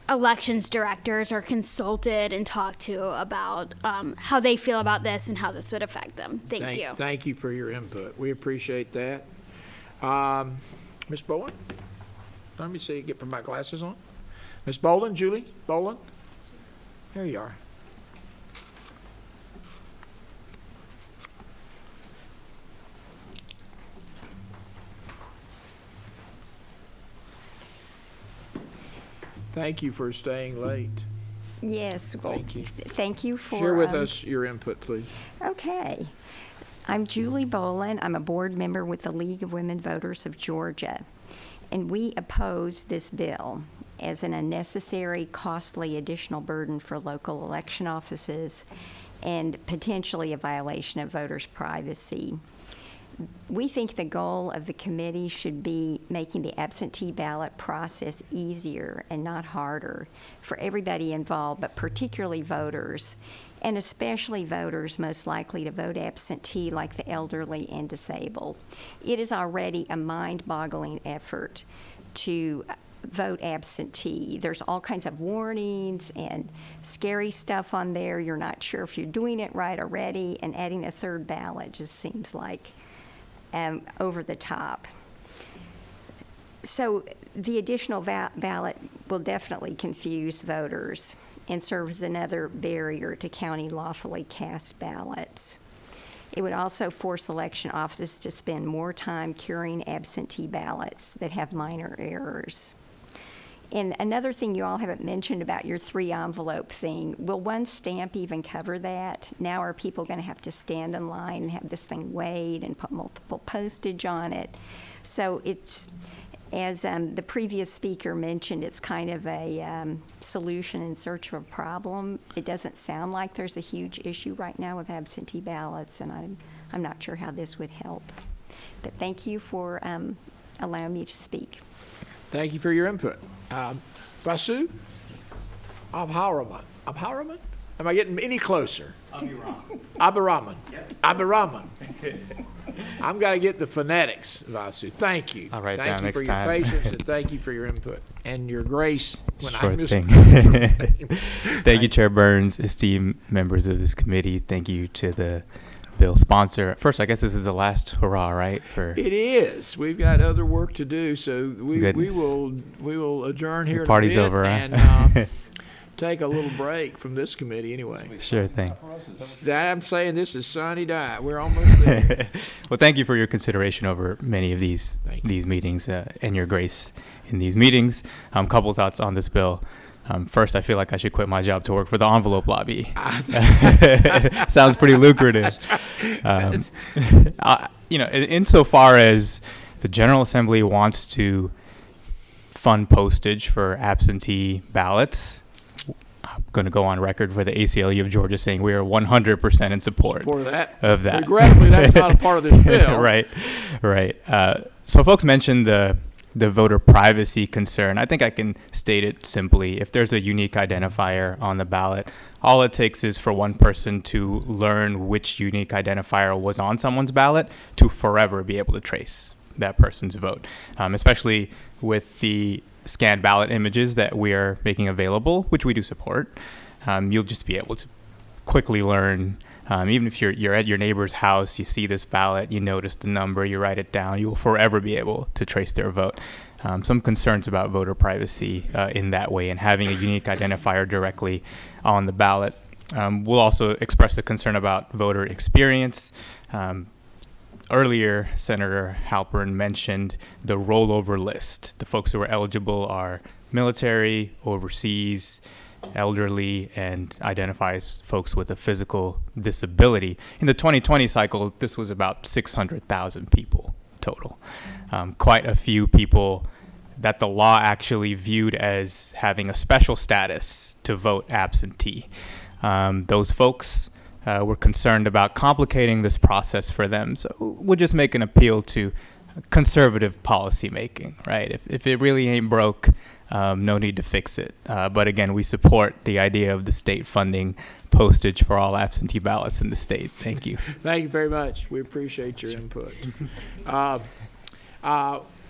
elections directors are consulted and talked to about how they feel about this and how this would affect them. Thank you. Thank you for your input. We appreciate that. Ms. Boland? Let me see, get my glasses on. Ms. Boland, Julie Boland? There you are. Thank you for staying late. Yes. Well, Thank you. Thank you for... Share with us your input, please. Okay. I'm Julie Boland. I'm a board member with the League of Women Voters of Georgia. And we oppose this bill as an unnecessary, costly additional burden for local election offices and potentially a violation of voters' privacy. We think the goal of the committee should be making the absentee ballot process easier and not harder for everybody involved, but particularly voters, and especially voters most likely to vote absentee, like the elderly and disabled. It is already a mind-boggling effort to vote absentee. There's all kinds of warnings and scary stuff on there. You're not sure if you're doing it right already, and adding a third ballot just seems like over the top. So the additional ballot will definitely confuse voters and serve as another barrier to counting lawfully cast ballots. It would also force election offices to spend more time curing absentee ballots that have minor errors. And another thing you all haven't mentioned about your 3-envelope thing, will one stamp even cover that? Now are people going to have to stand in line and have this thing weighed and put multiple postage on it? So As the previous speaker mentioned, it's kind of a solution in search of a problem. It doesn't sound like there's a huge issue right now with absentee ballots, and I'm not sure how this would help. But thank you for allowing me to speak. Thank you for your input. Vasu? Abharaman. Am I getting any closer? Abharaman. Abharaman. I'm got to get the phonetics, Vasu. Thank you. I'll write thank down you next for time. your patience and thank you for your input and your grace when I Sure miss. thing. Thank you, Chair Burns, esteemed members of this committee. Thank you to the bill sponsor. First, I guess this is the last hurrah, right? For It is. We've got other work to do, so we Goodness. will adjourn here. The party's in a bit over, huh? and take a little break from this committee anyway. Sure thing. I'm saying this is sunny day. We're almost there. Well, thank you for your consideration over many of these meetings and your grace in these meetings. Couple thoughts on this bill. First, I feel like I should quit my job to work for the envelope lobby. Sounds pretty lucrative. Insofar as the General Assembly wants to fund postage for absentee ballots, I'm going to go on record for the ACLU of Georgia saying we are 100% in support Support that. of that. Regrettably, that's not a part of this bill. Right. So folks mentioned the voter privacy concern. I think I can state it simply. If there's a unique identifier on the ballot, all it takes is for one person to learn which unique identifier was on someone's ballot to forever be able to trace that person's vote, especially with the scanned ballot images that we are making available, which we do support. You'll just be able to quickly learn. Even if you're at your neighbor's house, you see this ballot, you notice the number, you write it down, you will forever be able to trace their vote. Some concerns about voter privacy in that way and having a unique identifier directly on the ballot. We'll also express a concern about voter experience. Earlier, Senator Halpern mentioned the rollover list. The folks who are eligible are military, overseas, elderly, and identifies folks with a physical disability. In the 2020 cycle, this was about 600,000 people total. Quite a few people that the law actually viewed as having a special status to vote absentee. Those folks were concerned about complicating this process for them. So we'll just make an appeal to conservative policy making, right? If it really ain't broke, no need to fix it. But again, we support the idea of the state funding postage for all absentee ballots in the state. Thank you. Thank you very much. We appreciate your input.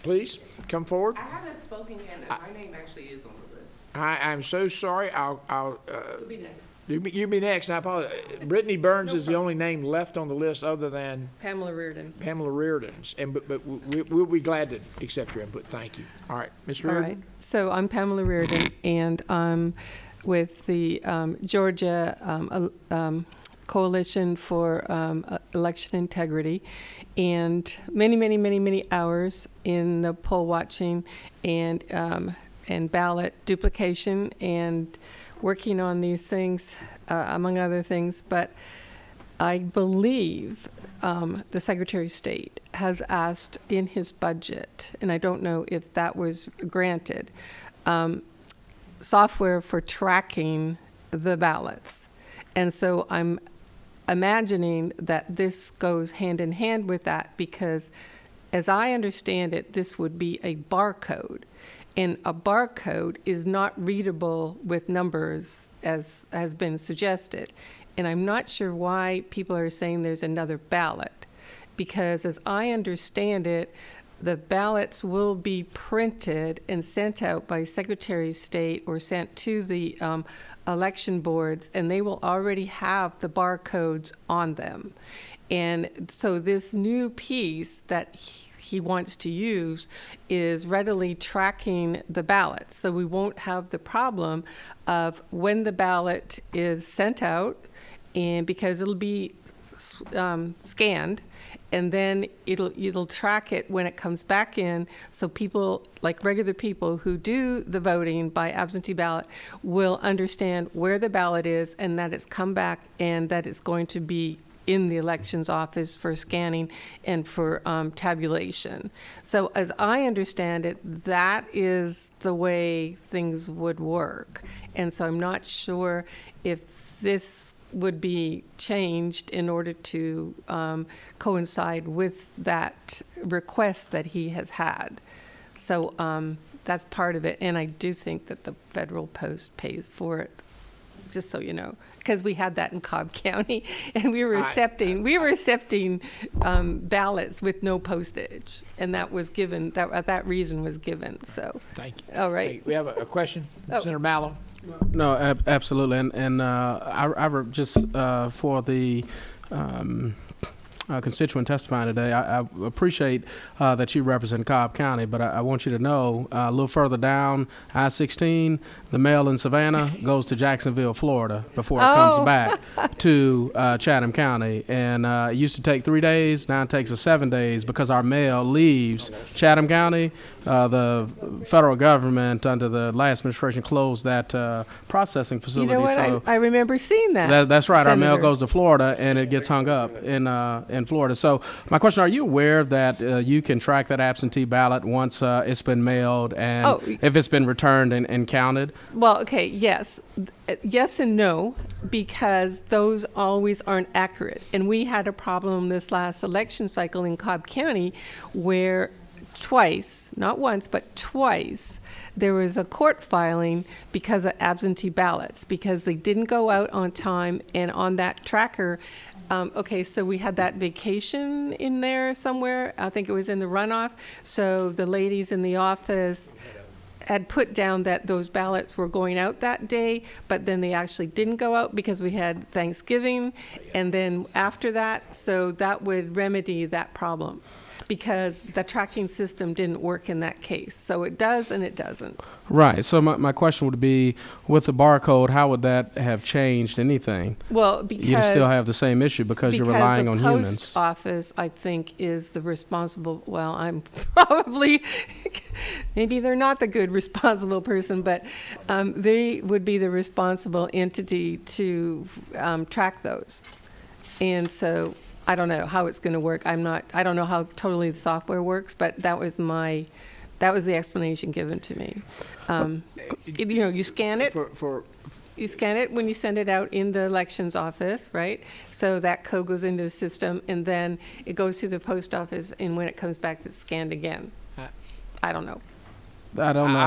Please come forward. I haven't spoken yet, and my name actually is on the list. I'm so sorry. You'll be next. You be next. And I apologize. Brittany Burns is the only name left on the list other than Pamela Reardon. Pamela Reardon's. But we'll be glad to accept your input. Thank you. All right, Ms. Reardon. All right. So I'm Pamela Reardon, and I'm with the Georgia Coalition for Election Integrity, and many hours in the poll watching and ballot duplication and working on these things, among other things. But I believe the Secretary of State has asked in his budget, and I don't know if that was granted, software for tracking the ballots. And so I'm imagining that this goes hand in hand with that, because as I understand it, this would be a barcode. And a barcode is not readable with numbers, as has been suggested. And I'm not sure why people are saying there's another ballot, because as I understand it, the ballots will be printed and sent out by Secretary of State or sent to the election boards, and they will already have the barcodes on them. And so this new piece that he wants to use is readily tracking the ballots. So we won't have the problem of when the ballot is sent out, and because it'll be scanned, and then it'll track it when it comes back in, so people, like regular people who do the voting by absentee ballot, will understand where the ballot is and that it's come back and that it's going to be in the elections office for scanning and for tabulation. So as I understand it, that is the way things would work. And so I'm not sure if this would be changed in order to coincide with that request that he has had. So that's part of it. And I do think that the Federal Post pays for it, just so you know, because we had that in Cobb County, and we were accepting ballots with no postage, and that was given, that reason was given, so. Thank you. All right. Hey, we have a question, Oh. Senator Mallow. No, absolutely, and just for the constituent testifying today, I appreciate that you represent Cobb County, but I want you to know a little further down I-16, the mail in Savannah goes to Jacksonville, Florida, before it comes back to Chatham County. And it used to take 3 days, now it takes us 7 days because our mail leaves Chatham County. The federal government, under the last administration, closed that processing facility. You know what? So I remember seeing that. that's right. Our mail Senator. goes to Florida, and it gets hung up in Florida. So my question, are you aware that you can track that absentee ballot once it's been mailed and if it's been returned and counted? Well, okay, yes. Yes and no, because those always aren't accurate. And we had a problem this last election cycle in Cobb County where twice, not once, but twice, there was a court filing because of absentee ballots, because they didn't go out on time. And on that tracker, so we had that vacation in there somewhere. I think it was in the runoff. So the ladies in the office had put down that those ballots were going out that day, but then they actually didn't go out because we had Thanksgiving and then after that, so that would remedy that problem because the tracking system didn't work in that case. So it does and it doesn't. Right. So my question would be, with the barcode, how would that have changed anything? Well, because you still have the same issue because you're relying on humans. The post office, I think, is the responsible. Well, I'm probably maybe they're not the good responsible person, but they would be the responsible entity to track those. And so I don't know how it's going to work. I don't know how totally the software works, but that was the explanation given to me. You scan it. You scan it when you send it out in the elections office, right? So that code goes into the system, and then it goes to the post office, and when it comes back, it's scanned again. I don't know. I don't know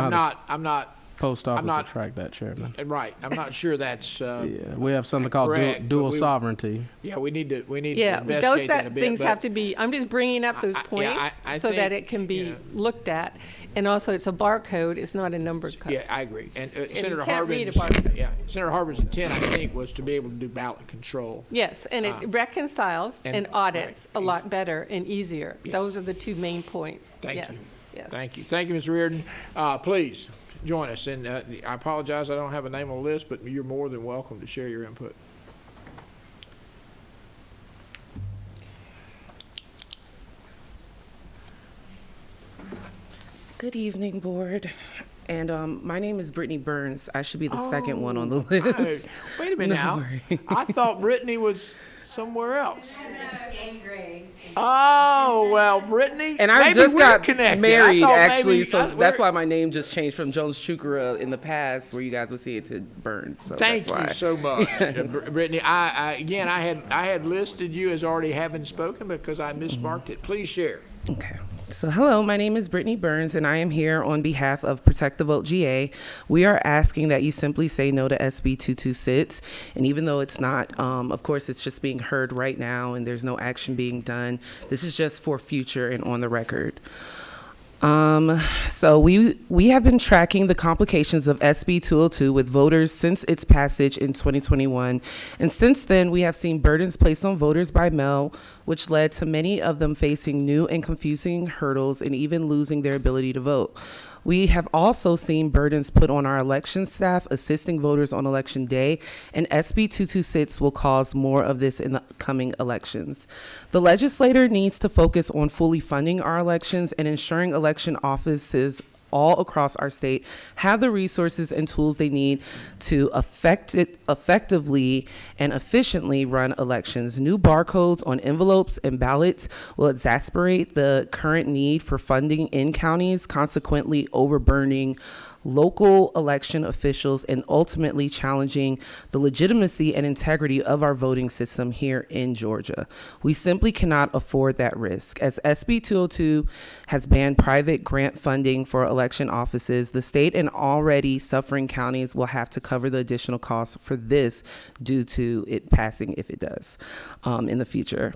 I'm not post office to track that, Chairman. Right. I'm not sure that's we have something called dual sovereignty. Yeah, we need to investigate those that a bit. things have to be. I'm just bringing up those points so that it can be looked at, and also it's a barcode. It's not a numbered code. Yeah, I agree. And Senator Senator Harvin's intent, I think, was to be able to do ballot control. Yes, and it reconciles and audits a lot better and easier. Yes. Those are the two main points. Thank you. Yes. Thank you. Thank you, Ms. Reardon. Please join us. And I apologize, I don't have a name on the list, but you're more than welcome to share your input. Good evening, board. And my name is Brittany Burns. I should be the second one on the list. Wait a minute now. I thought Brittany was somewhere else. Oh, well, Brittany. And I just got connected. married, actually, so that's why my name just changed from Jones Chukura in the past, where you guys would see it, to Burns. So Thank that's you why. so much, Brittany. I had listed you as already having spoken because I mismarked it. Please share. Okay. So hello, my name is Brittany Burns, and I am here on behalf of Protect the Vote GA. We are asking that you simply say no to SB 226, and even though it's not, of course, it's just being heard right now, and there's no action being done. This is just for future and on the record. So we have been tracking the complications of SB 202 with voters since its passage in 2021. And since then, we have seen burdens placed on voters by mail, which led to many of them facing new and confusing hurdles and even losing their ability to vote. We have also seen burdens put on our election staff assisting voters on election day, and SB 226 will cause more of this in the coming elections. The legislator needs to focus on fully funding our elections and ensuring election offices all across our state have the resources and tools they need to effectively and efficiently run elections. New barcodes on envelopes and ballots will exacerbate the current need for funding in counties, consequently overburdening local election officials and ultimately challenging the legitimacy and integrity of our voting system here in Georgia. We simply cannot afford that risk. As SB 202 has banned private grant funding for election offices, the state and already suffering counties will have to cover the additional costs for this due to it passing, if it does, in the future.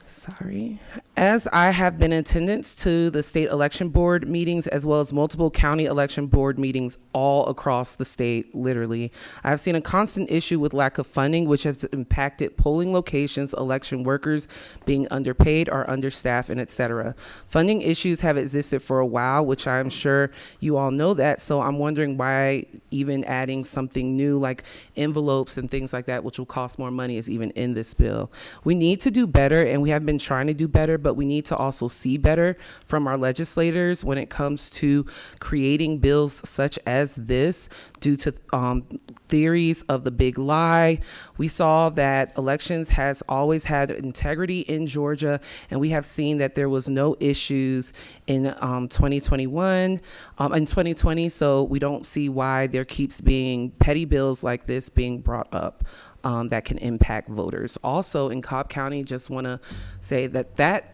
Sorry. As I have been in attendance to the state election board meetings as well as multiple county election board meetings all across the state, literally, I've seen a constant issue with lack of funding, which has impacted polling locations, election workers being underpaid or understaffed, and etc. Funding issues have existed for a while, which I'm sure you all know that, so I'm wondering why even adding something new like envelopes and things like that, which will cost more money, is even in this bill. We need to do better, and we have been trying to do better, but we need to also see better from our legislators when it comes to creating bills such as this due to theories of the big lie. We saw that elections has always had integrity in Georgia, and we have seen that there was no issues in 2021 and 2020, so we don't see why there keeps being petty bills like this being brought up. That can impact voters. Also in Cobb County, just want to say that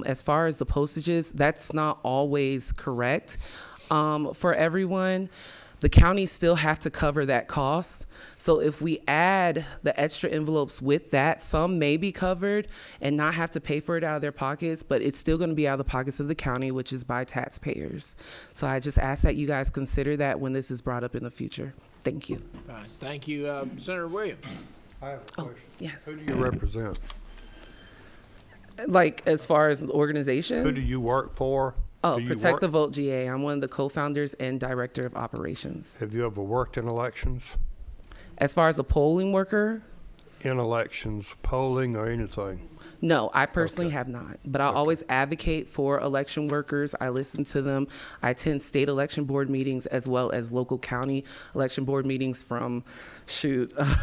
as far as the postages, that's not always correct for everyone. The counties still have to cover that cost. So if we add the extra envelopes with that, some may be covered and not have to pay for it out of their pockets, but it's still going to be out of the pockets of the county, which is by taxpayers. So I just ask that you guys consider that when this is brought up in the future. Thank you. Fine. Thank you, Senator Williams. I have a question. Yes. Who do you represent? Like as far as the organization? Who do you work for? Oh, Do you Protect work- the Vote GA. I'm one of the co-founders and director of operations. Have you ever worked in elections? As far as a polling worker, In elections, polling or anything? no, I personally Okay. have not. But I always advocate for election workers. I listen to them. I attend state election board meetings as well as local county election board meetings from,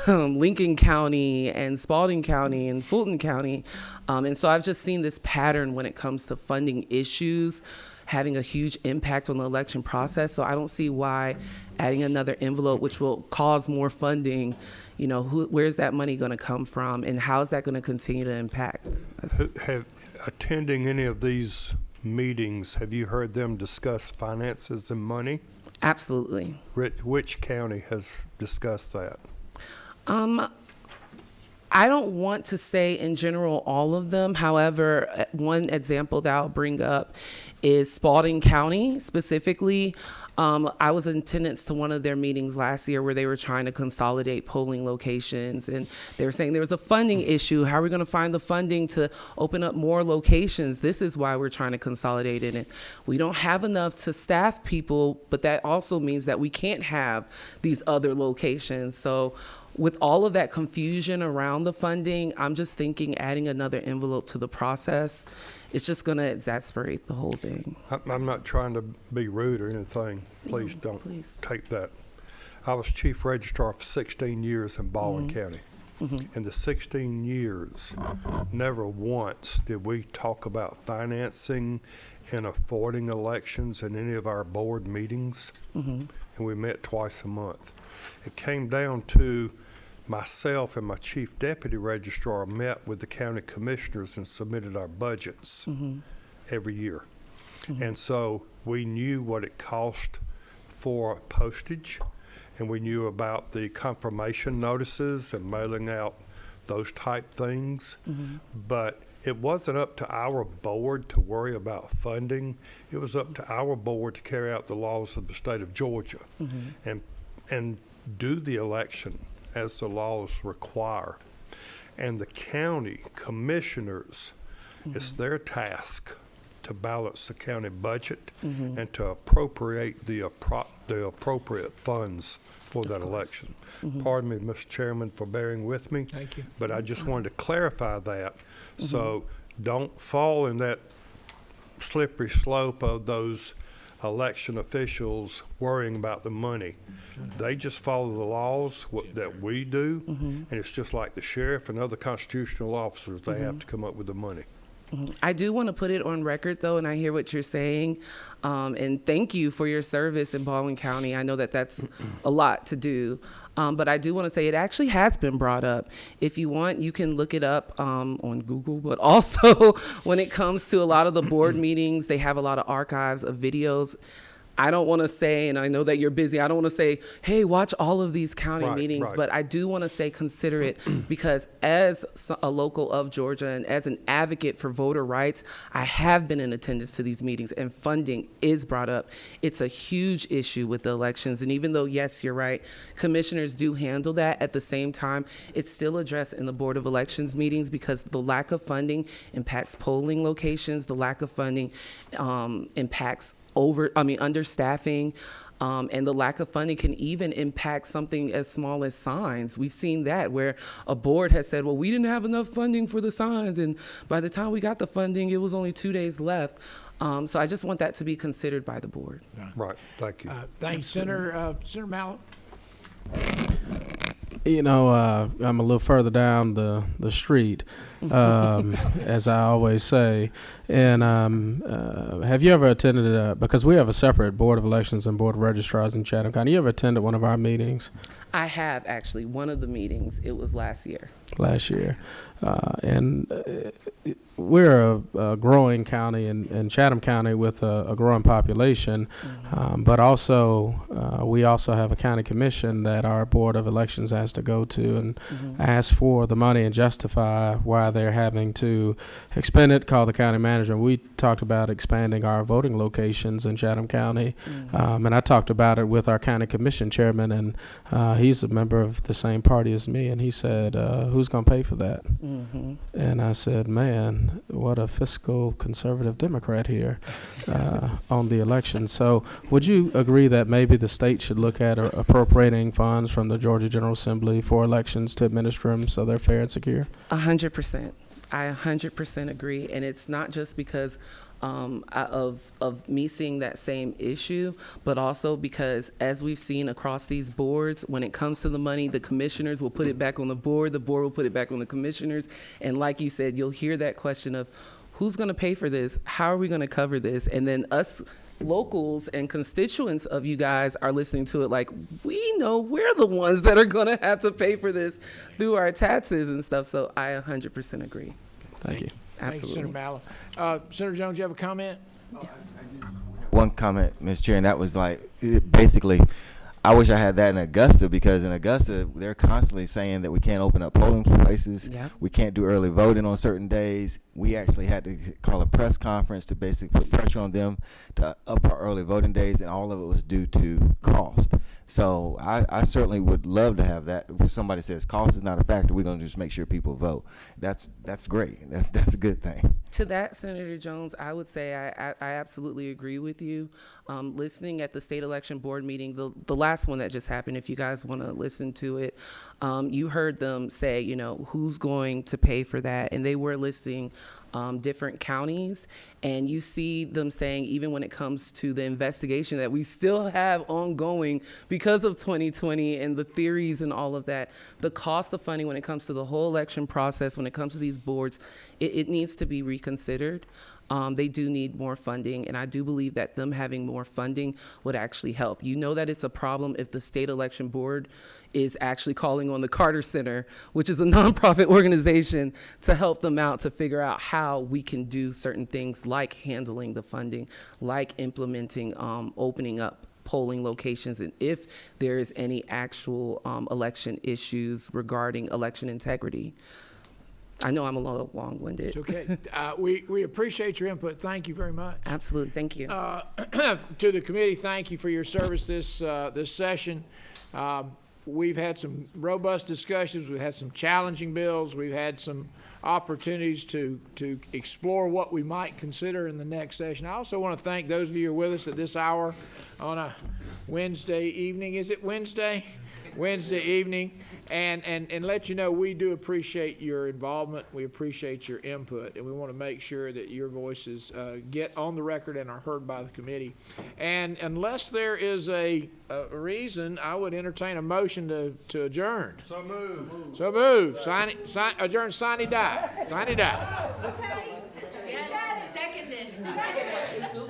Lincoln County and Spalding County and Fulton County. And so I've just seen this pattern when it comes to funding issues having a huge impact on the election process. So I don't see why adding another envelope, which will cause more funding, where's that money going to come from, and how is that going to continue to impact us? Have attending any of these meetings, have you heard them discuss finances and money? Absolutely. Which county has discussed that? I don't want to say in general all of them. However, one example that I'll bring up is Spalding County specifically. I was in attendance to one of their meetings last year where they were trying to consolidate polling locations, and they were saying there was a funding issue. How are we going to find the funding to open up more locations? This is why we're trying to consolidate it. And we don't have enough to staff people, but that also means that we can't have these other locations. So with all of that confusion around the funding, I'm just thinking adding another envelope to the process, it's just going to exacerbate the whole thing. I'm not trying to be rude or anything. Please don't take that. I was chief registrar for 16 years in Baldwin County. In the 16 years, never once did we talk about financing and affording elections in any of our board meetings. And we met twice a month. It came down to myself and my chief deputy registrar met with the county commissioners and submitted our budgets every year. And so we knew what it cost for postage, and we knew about the confirmation notices and mailing out those type things. But it wasn't up to our board to worry about funding. It was up to our board to carry out the laws of the state of Georgia and do the election as the laws require. And the county commissioners, it's their task to balance the county budget and to appropriate the appropriate funds for that election. Pardon me, Mr. Chairman, for bearing with me. Thank you. But I just wanted to clarify that. So don't fall in that slippery slope of those election officials worrying about the money. They just follow the laws that we do, and it's just like the sheriff and other constitutional officers, they have to come up with the money. I do want to put it on record, though, and I hear what you're saying. And thank you for your service in Baldwin County. I know that that's a lot to do. But I do want to say it actually has been brought up. If you want, you can look it up on Google. But also, when it comes to a lot of the board meetings, they have a lot of archives of videos. I don't want to say, and I know that you're busy, I don't want to say, hey, watch all of these county meetings, right. but I do want to say consider it because as a local of Georgia and as an advocate for voter rights, I have been in attendance to these meetings and funding is brought up. It's a huge issue with the elections. And even though, yes, you're right, commissioners do handle that, at the same time, it's still addressed in the Board of Elections meetings because the lack of funding impacts polling locations, the lack of funding impacts understaffing, and the lack of funding can even impact something as small as signs. We've seen that where a board has said, well, we didn't have enough funding for the signs, and by the time we got the funding, it was only 2 days left. So I just want that to be considered by the board. Right, thank you. Thanks, Senator Mallett. You know, I'm a little further down the street, as I always say. And have you ever attended, because we have a separate Board of Elections and Board of Registrars in Chatham County, you ever attended one of our meetings? I have actually, one of the meetings, it was last year. We're a growing county in Chatham County with a growing population, but also we also have a county commission that our Board of Elections has to go to and ask for the money and justify why they're having to expend it, call the county manager. We talked about expanding our voting locations in Chatham County, and I talked about it with our county commission chairman, and he's a member of the same party as me, and he said, who's going to pay for that? And I said, man, what a fiscal conservative Democrat here on the election. So would you agree that maybe the state should look at appropriating funds from the Georgia General Assembly for elections to administer them so they're fair and secure? 100%. I 100% agree. And it's not just because of me seeing that same issue, but also because as we've seen across these boards, when it comes to the money, the commissioners will put it back on the board will put it back on the commissioners. And like you said, you'll hear that question of who's going to pay for this? How are we going to cover this? And then us locals and constituents of you guys are listening to it like, we know we're the ones that are going to have to pay for this through our taxes and stuff. So I 100% agree. Thank you. Absolutely. Thank you, Senator Mallett. Senator Jones, you have a comment? Yes. One comment, Ms. Chair, and that was like, basically, I wish I had that in Augusta, because in Augusta, they're constantly saying that we can't open up polling places. Yep. We can't do early voting on certain days. We actually had to call a press conference to basically put pressure on them to up our early voting days, and all of it was due to cost. So I certainly would love to have that. If somebody says cost is not a factor, we're going to just make sure people vote. That's great. That's a good thing. To that, Senator Jones, I would say I absolutely agree with you. Listening at the state election board meeting, the last one that just happened, if you guys want to listen to it, you heard them say, you know, who's going to pay for that? And they were listing different counties, and you see them saying, even when it comes to the investigation that we still have ongoing because of 2020 and the theories and all of that, the cost of funding when it comes to the whole election process, when it comes to these boards, it needs to be reconsidered. They do need more funding, and I do believe that them having more funding would actually help. You know that it's a problem if the state election board is actually calling on the Carter Center, which is a nonprofit organization, to help them out to figure out how we can do certain things like handling the funding, like implementing, opening up polling locations, and if there is any actual election issues regarding election integrity. I know I'm a little long-winded. It's okay. We appreciate your input. Thank you very much. Absolutely. Thank you. To the committee, thank you for your service this session. we've had some robust discussions. We've had some challenging bills. We've had some opportunities to explore what we might consider in the next session. I also want to thank those of you who are with us at this hour on a Wednesday evening. Is it Wednesday? Wednesday evening, and let you know we do appreciate your involvement. We appreciate your input, and we want to make sure that your voices get on the record and are heard by the committee. And unless there is a reason, I would entertain a motion to adjourn. So move. So move. Adjourn, sign, die. Sign, die. Seconded.